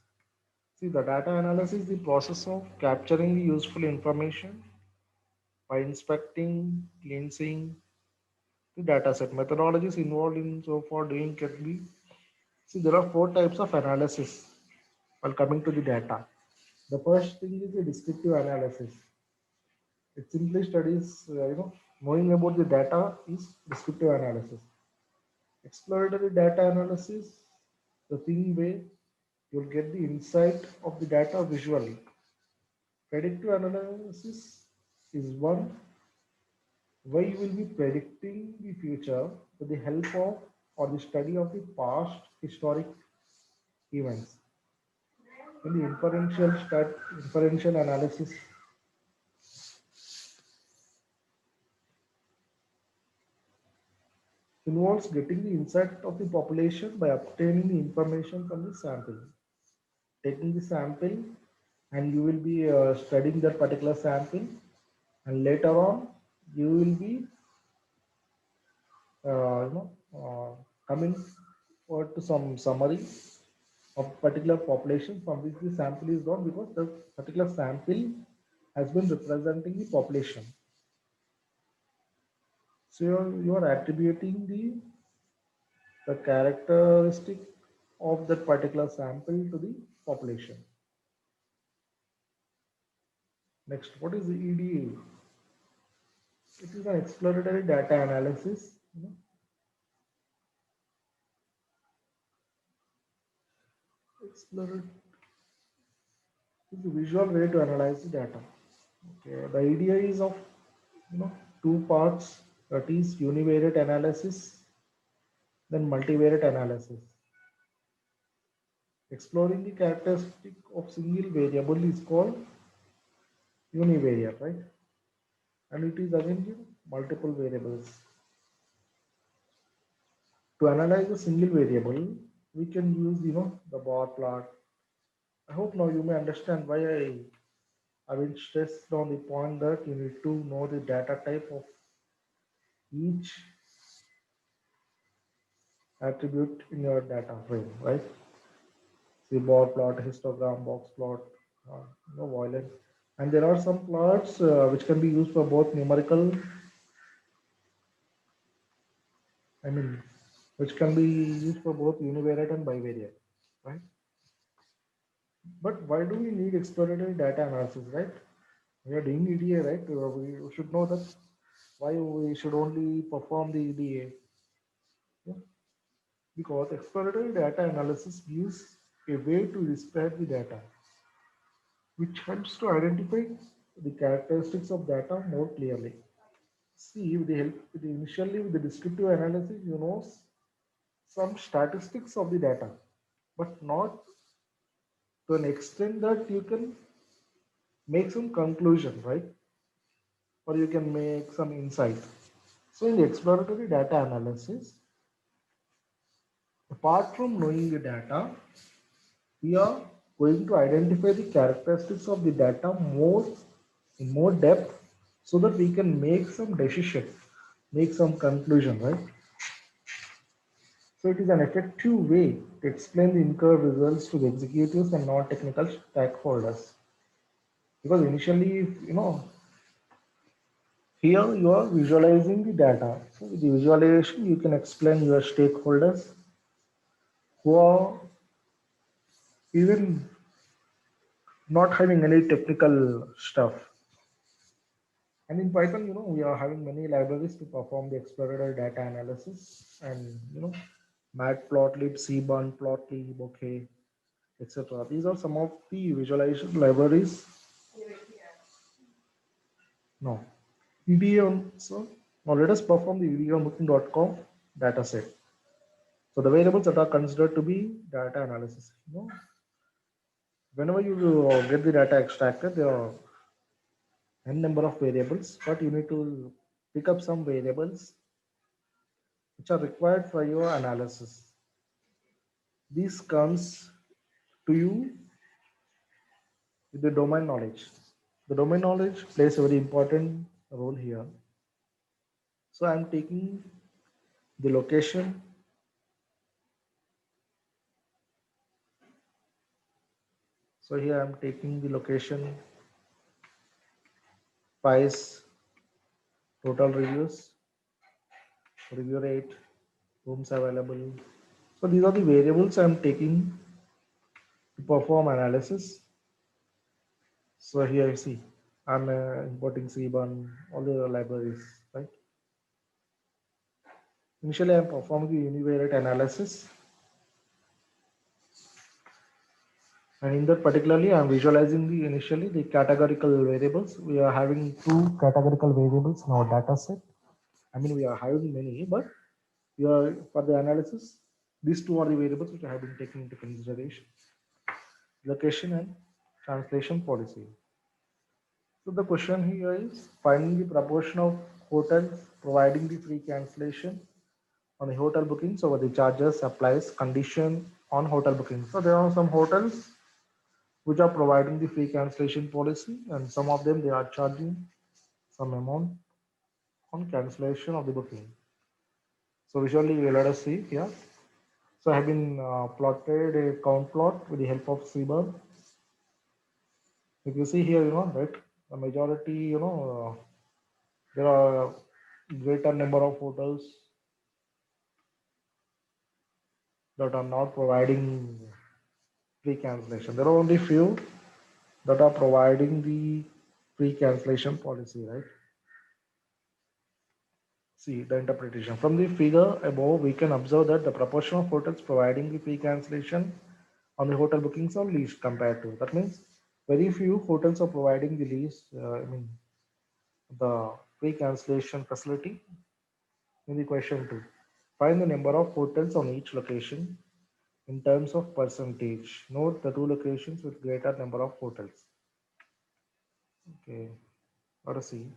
See, the data analysis is the process of capturing the useful information by inspecting, cleansing the data set. Methodologies involved in so far doing can be, see, there are four types of analysis while coming to the data. The first thing is the descriptive analysis. It simply studies, knowing about the data is descriptive analysis. Exploratory data analysis, the thing where you'll get the insight of the data visually. Predictive analysis is one where you will be predicting the future with the help of or the study of the past historic events. In the inferential analysis involves getting the insight of the population by obtaining the information from the sample. Taking the sample and you will be studying that particular sample, and later on you will be coming forward to some summary of particular population from which the sample is drawn, because the particular sample has been representing the population. So you are attributing the characteristic of that particular sample to the population. Next, what is the EDA? It is an exploratory data analysis. Exploratory is the visual way to analyze the data. Okay, the idea is of two parts, that is univariate analysis, then multivariate analysis. Exploring the characteristic of single variable is called univariate, right? And it is again multiple variables. To analyze a single variable, we can use the bar plot. I hope now you may understand why I will stress on the point that you need to know the data type of each attribute in your data frame, right? See, bar plot, histogram, box plot, violin. And there are some plots which can be used for both numerical, which can be used for both univariate and bivariate, right? But why do we need exploratory data analysis, right? We are doing EDA, right? We should know that why we should only perform the EDA. Yeah? Because exploratory data analysis gives a way to describe the data, which helps to identify the characteristics of data more clearly. See, with the help initially with the descriptive analysis, you know some statistics of the data, but not to an extent that you can make some conclusion, right? Or you can make some insight. So in the exploratory data analysis, apart from knowing the data, we are going to identify the characteristics of the data in more depth, so that we can make some decision, make some conclusion, right? So it is an effective way to explain the incurred results to the executives and non-technical stakeholders. Because initially, here you are visualizing the data. So with the visualization, you can explain your stakeholders who are even not having any technical stuff. And in Python, we are having many libraries to perform the exploratory data analysis, and Matplotlib, Seaborn, Plotly, Bokeh, etc. These are some of the visualization libraries. No. EDA on, so now let us perform the EDA on booking.com data set. So the variables that are considered to be data analysis. Whenever you get the data extracted, there are n number of variables, but you need to pick up some variables which are required for your analysis. This comes to you with the domain knowledge. The domain knowledge plays a very important role here. So I'm taking the location, So here I'm taking the location, price, total reviews, review rate, rooms available. So these are the variables I'm taking to perform analysis. So here you see, I'm importing Cbun, all the libraries, right? Initially, I'm performing the univariate analysis. And in that particularly, I'm visualizing the initially the categorical variables. We are having two categorical variables in our data set. I mean, we are having many, but we are for the analysis, these two are the variables which have been taken into consideration. Location and translation policy. So the question here is finding the proportion of hotels providing the free cancellation on the hotel bookings over the charges applies condition on hotel bookings. So there are some hotels which are providing the free cancellation policy, and some of them they are charging some amount on cancellation of the booking. So visually let us see here. So I have been plotted a count plot with the help of Seaborn. If you see here, right, the majority, there are a greater number of hotels that are not providing free cancellation. There are only few that are providing the free cancellation policy, right? See the interpretation. From the figure above, we can observe that the proportion of hotels providing the free cancellation on the hotel bookings are least compared to. That means very few hotels are providing the least, the free cancellation facility in the question 2. Find the number of hotels on each location in terms of percentage. Note the two locations with greater number of hotels. Okay, let us see.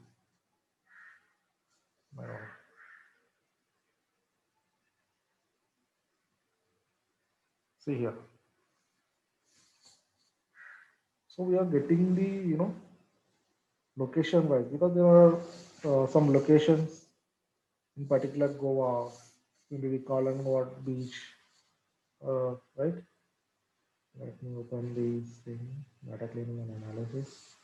See here. So we are getting the location wise because there are some locations in particular Goa, maybe the Kalangwad beach, right? Let me open this thing, data cleaning and analysis.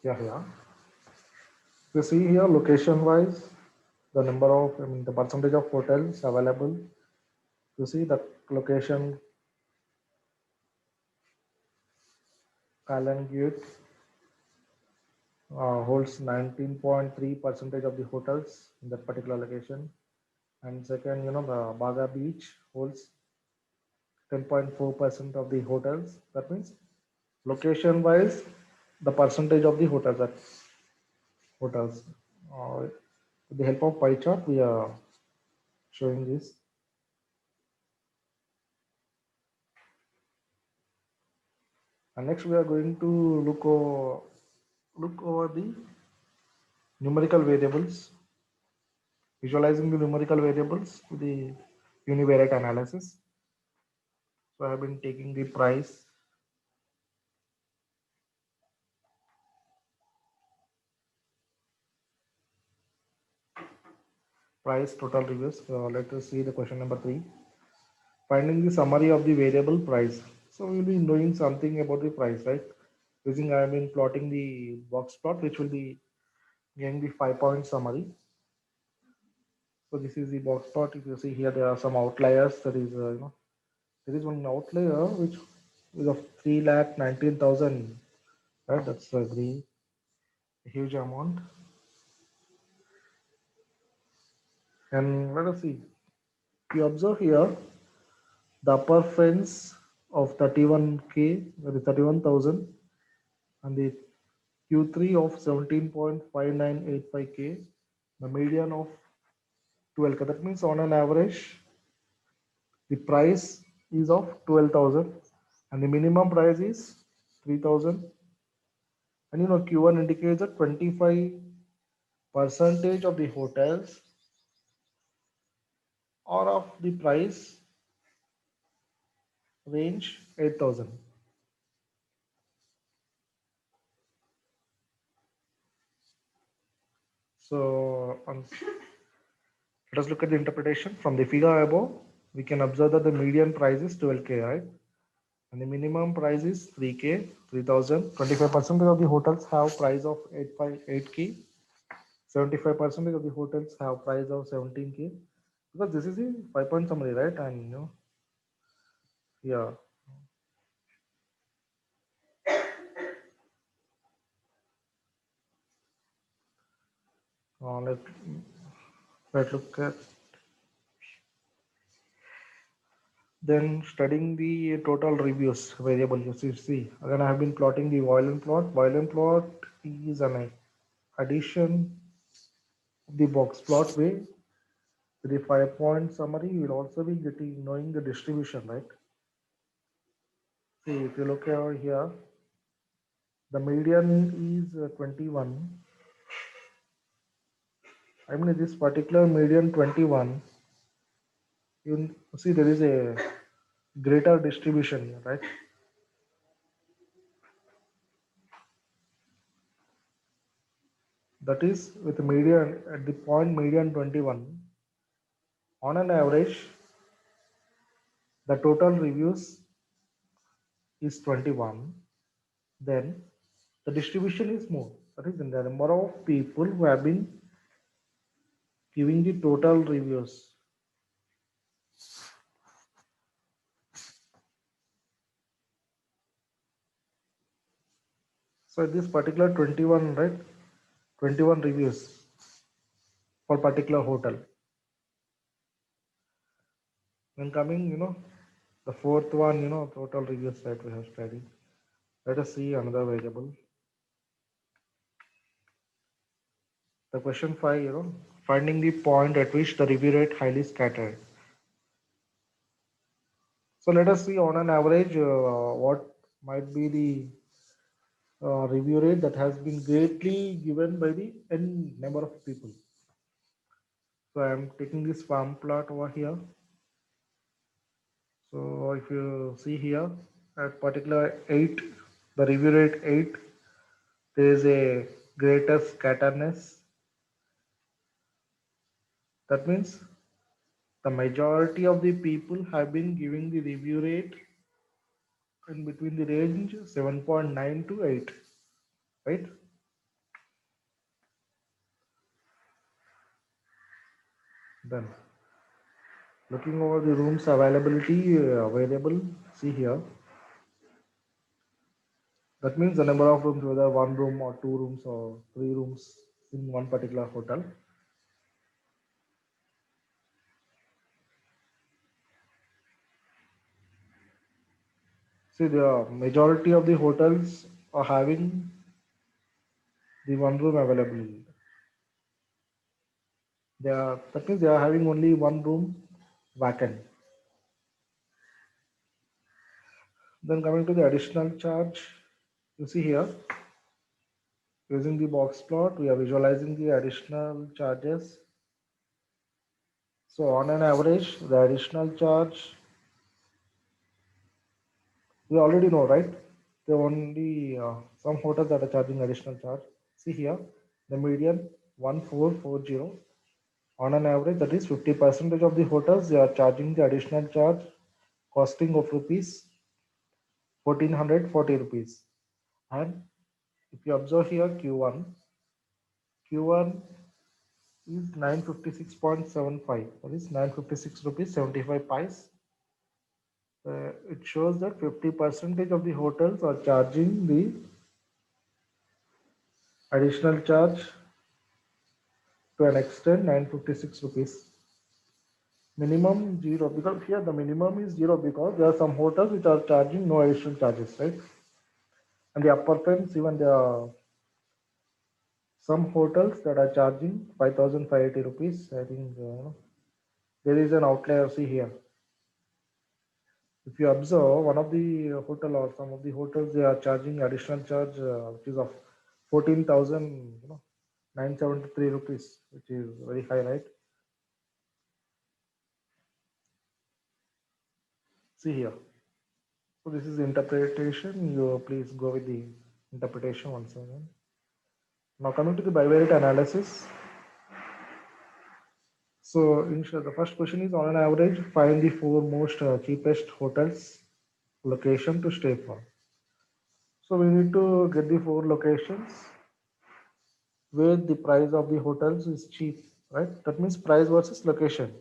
Yeah. You see here location wise, the number of, the percentage of hotels available. You see the location Kalangute holds 19.3 percentage of the hotels in that particular location. And second, the Baga Beach holds 10.4% of the hotels. That means location wise, the percentage of the hotels. With the help of pie chart, we are showing this. And next, we are going to look over the numerical variables, visualizing the numerical variables to the univariate analysis. So I have been taking the price, total reviews. Let us see the question number 3. Finding the summary of the variable price. So we'll be knowing something about the price, right? Using I mean plotting the box plot, which will be giving the 5-point summary. So this is the box plot. If you see here, there are some outliers. That is, there is one outlier which is of 3,19,000. Right, that's a very huge amount. And let us see. If you observe here, the upper fence of 31K, that is 31,000, and the Q3 of 17.5985K, the median of 12K. That means on an average, the price is of 12,000 and the minimum price is 3,000. And Q1 indicates that 25% of the hotels are of the price range 8,000. So let us look at the interpretation. From the figure above, we can observe that the median price is 12K, right? And the minimum price is 3K, 3,000. 25% of the hotels have price of 8K. 75% of the hotels have price of 17K. Because this is a 5-point summary, right? And yeah. Let's look at then studying the total reviews variable. You see, again I have been plotting the violin plot. Violin plot is an addition of the box plot way. With the 5-point summary, you will also be getting knowing the distribution, right? See, if you look over here, the median is 21. I mean, this particular median 21, you see there is a greater distribution here, right? That is with median at the point median 21. On an average, the total reviews is 21. Then the distribution is more. That is the number of people who have been giving the total reviews. So this particular 21, right? 21 reviews for particular hotel. Then coming, the fourth one, total reviews that we have studied. Let us see another variable. The question 5, finding the point at which the review rate highly scattered. So let us see on an average what might be the review rate that has been greatly given by the n number of people. So I am taking this farm plot over here. So if you see here at particular 8, the review rate 8, there is a greater scatterness. That means the majority of the people have been giving the review rate in between the range 7.9 to 8, right? Then looking over the rooms availability available, see here. That means the number of rooms, whether one room or two rooms or three rooms in one particular hotel. See, the majority of the hotels are having the one room available. That means they are having only one room vacant. Then coming to the additional charge, you see here, using the box plot, we are visualizing the additional charges. So on an average, the additional charge, we already know, right? There are only some hotels that are charging additional charge. See here, the median 1440. On an average, that is 50% of the hotels, they are charging the additional charge costing of rupees 1440 rupees. And if you observe here Q1 is 956.75, that is 956 rupees 75 pies. It shows that 50% of the hotels are charging the additional charge to an extent 956 rupees. Minimum 0, because here the minimum is 0 because there are some hotels which are charging no additional charges, right? And the upper fence, even there are some hotels that are charging 5,580 rupees. I think there is an outlier. See here. If you observe one of the hotel or some of the hotels, they are charging additional charge which is of 14,973 rupees, which is very high, right? See here. So this is the interpretation. You please go with the interpretation once again. Now coming to the bivariate analysis. So the first question is, on an average, find the four most cheapest hotels location to stay for. So we need to get the four locations where the price of the hotels is cheap, right? That means price versus location.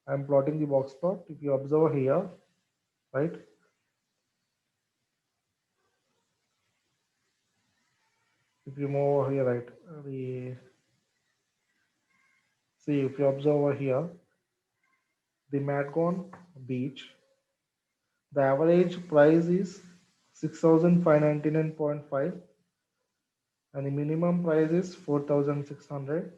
I'm plotting the box plot. If you observe here, right? If you move over here, right? The See, if you observe over here, the Madgon beach, the average price is 6,599.5 and the minimum price is 4,600,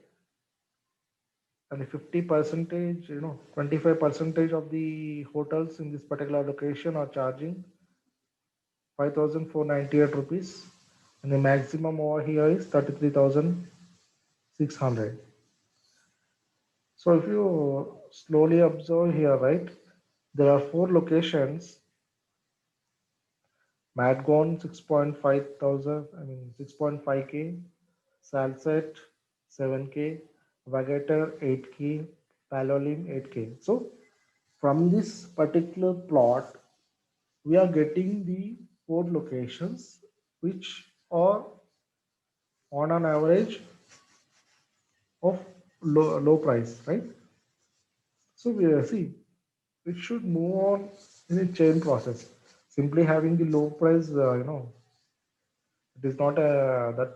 and the 50 percentage, 25 percentage of the hotels in this particular location are charging 5,498 rupees, and the maximum over here is 33,600. So if you slowly observe here, right, there are four locations. Madgon 6.5 thousand, 6.5K, Salset 7K, Vagator 8K, Palolin 8K. So from this particular plot, we are getting the four locations which are on an average of low price, right? So we see it should move on in a chain process. Simply having the low price, it is not that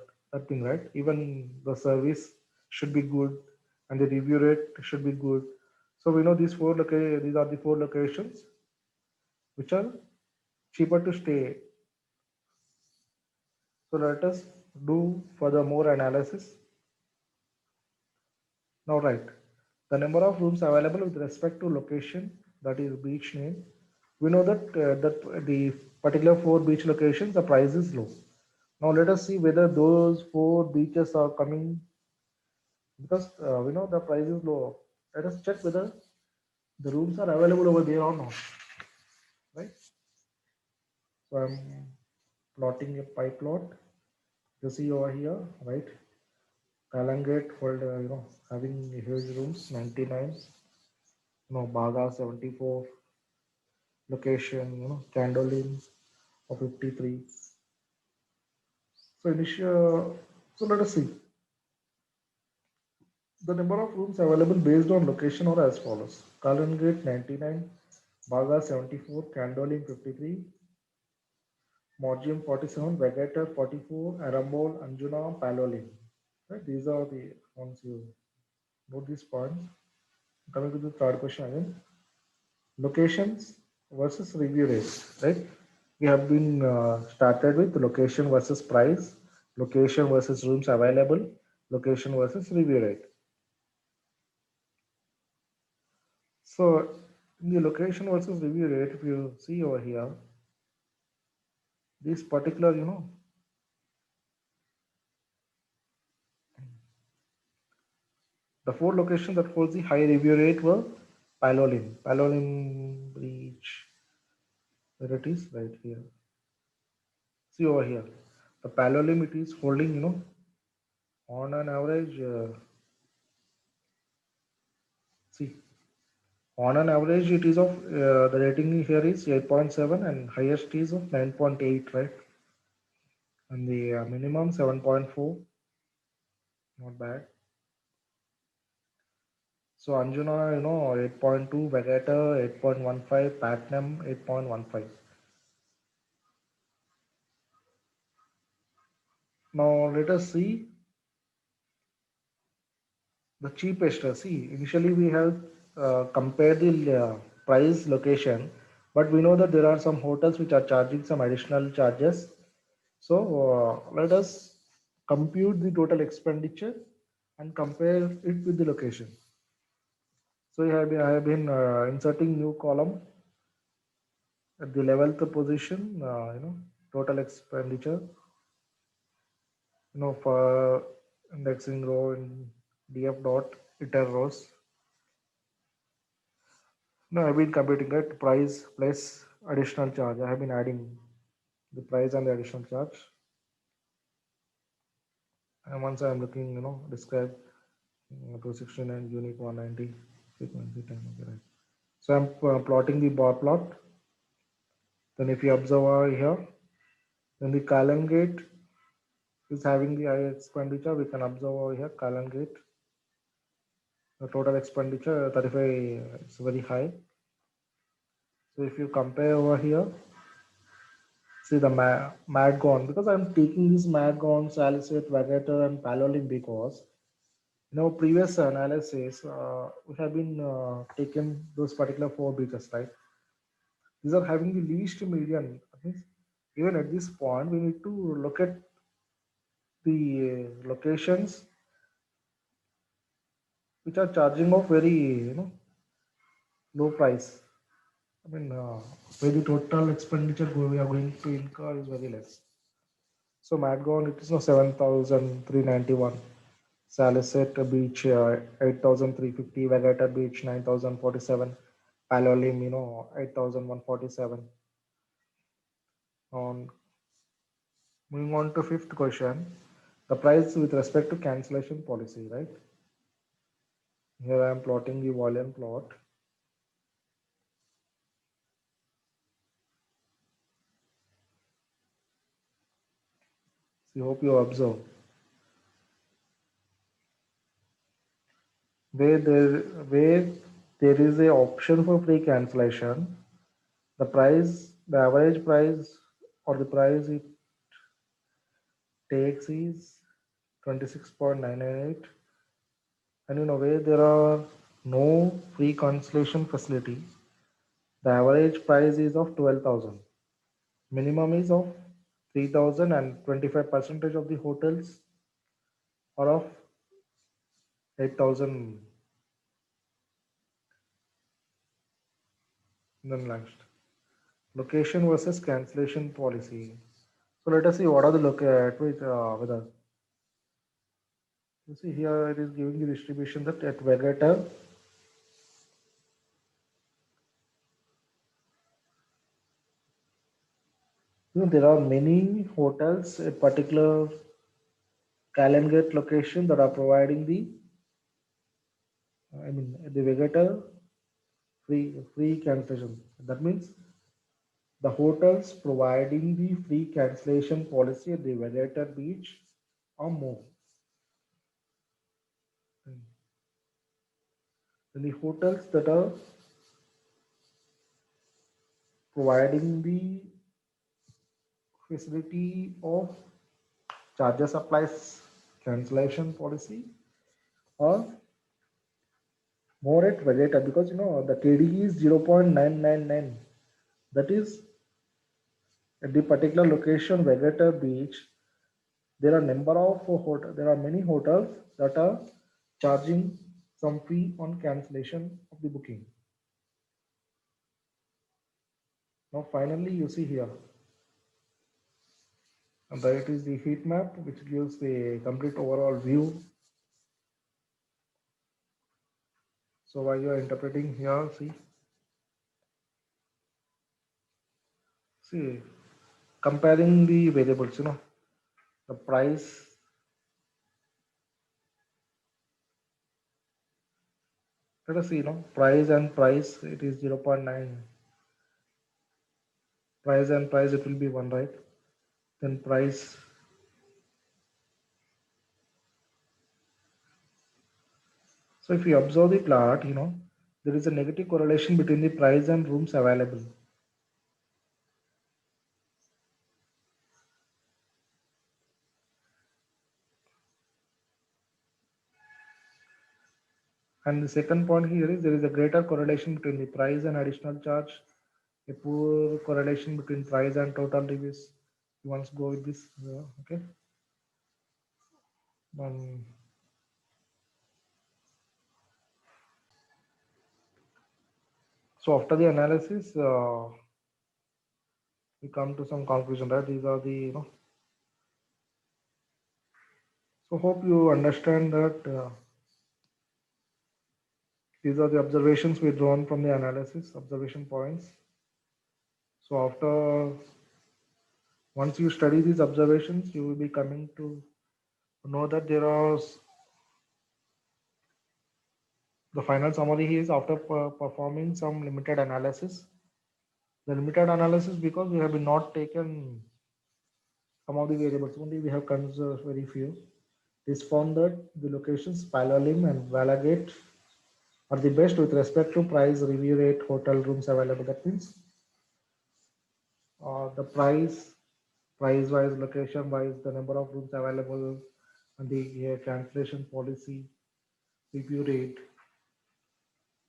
thing, right? Even the service should be good, and the review rate should be good. So we know these are the four locations which are cheaper to stay. So let us do further more analysis. Now, right, the number of rooms available with respect to location, that is beach name. We know that the particular four beach locations, the price is low. Now let us see whether those four beaches are coming, because we know the price is low. Let us check whether the rooms are available over there or not, right? So I'm plotting a pie plot. You see over here, right? Kalangate for having huge rooms, 99. Baga 74, location, Candolin of 53. So so let us see the number of rooms available based on location are as follows: Kalangate 99, Baga 74, Candolin 53, Morgium 47, Vagator 44, Arambol, Anjuna, Palolin. Right? These are the ones you note these points. Coming to the third question again. Locations versus review rates, right? We have been started with location versus price, location versus rooms available, location versus review rate. So in the location versus review rate, if you see over here, this particular, the four locations that holds the high review rate were Palolin Beach, where it is right here. See over here, the Palolin it is holding, on an average, see, on an average it is of the rating here is 8.7 and highest is of 9.8, right? And the minimum 7.4, not bad. So Anjuna, 8.2, Vegeta 8.15, Patnam 8.15. Now let us see the cheapest. See, initially we have compared the price location, but we know that there are some hotels which are charging some additional charges. So let us compute the total expenditure and compare it with the location. So I have been inserting new column at the 11th position. Total expenditure. For indexing row in df dot iter rows. No, I've been computing it price plus additional charge. I have been adding the price and the additional charge. And once I'm looking, describe 269 unit 190 frequency time. Okay, right. So I'm plotting the bar plot. Then if you observe over here, then the column gate is having the high expenditure. We can observe over here column gate. The total expenditure 35 is very high. So if you compare over here, see the Madgon, because I'm taking this Madgon, Salicylate, Vagator, and Palolin because in our previous analysis, we have been taken those particular four beaches, right? These are having the least median. That means even at this point, we need to look at the locations which are charging of very low price. I mean, where the total expenditure we are going to incur is very less. So Madgon, it is now 7,391. Salicet Beach 8,350. Vegeta Beach 9,047. Palolim 8,147. On moving on to fifth question, the price with respect to cancellation policy, right? Here I am plotting the volume plot. So hope you observe where there is a option for free cancellation, the average price or the price it takes is 26.998, and where there are no free cancellation facility, the average price is of 12,000. Minimum is of 3,000 and 25% of the hotels are of 8,000. Then last, location versus cancellation policy. So let us see what are the whether you see here it is giving the distribution that at Vegeta, there are many hotels at particular Kalangate location that are providing the Vegeta free cancellation. That means the hotels providing the free cancellation policy at the Vegeta beach or more. And the hotels that are providing the facility of charger supplies cancellation policy or more at Vegeta, because the KDE is 0.999. That is at the particular location Vegeta beach, there are many hotels that are charging some fee on cancellation of the booking. Now finally you see here, and that is the heat map which gives the complete overall view. So while you are interpreting here, see comparing the variables, the price. Let us see, price and price, it is 0.9. Price and price, it will be 1, right? Then price. So if you observe the plot, there is a negative correlation between the price and rooms available. And the second point here is there is a greater correlation between the price and additional charge, a poor correlation between price and total reviews. You want to go with this, okay? So after the analysis, we come to some conclusion, right? These are the, so hope you understand that these are the observations we drawn from the analysis, observation points. So once you study these observations, you will be coming to know that there are The final summary is after performing some limited analysis. The limited analysis because we have been not taken some of the variables, only we have considered very few. This found that the locations Palalim and Valagate are the best with respect to price, review rate, hotel rooms available. That means the price wise, location wise, the number of rooms available, and the cancellation policy, review rate.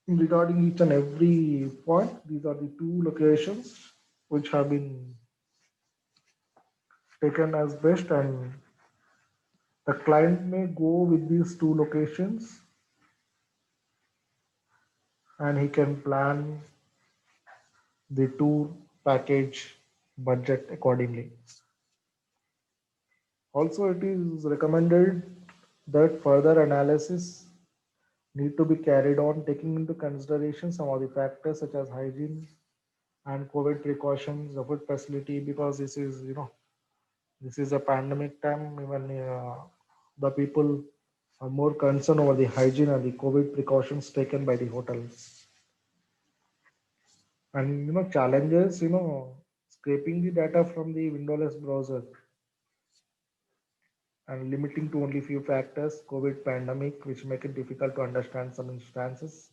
Regarding each and every point, these are the two locations which have been taken as best, and the client may go with these two locations and he can plan the tour package budget accordingly. Also, it is recommended that further analysis need to be carried on taking into consideration some of the factors such as hygiene and COVID precautions, the food facility, because this is, this is a pandemic time. Even the people are more concerned over the hygiene and the COVID precautions taken by the hotels. And challenges, scraping the data from the windowless browser and limiting to only few factors, COVID pandemic, which make it difficult to understand some instances.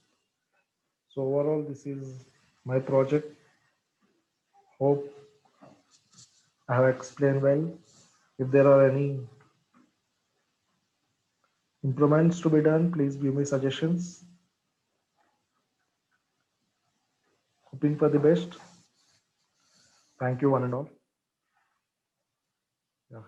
So overall, this is my project. Hope I have explained well. If there are any improvements to be done, please give me suggestions. Hoping for the best. Thank you, one and all. Yeah.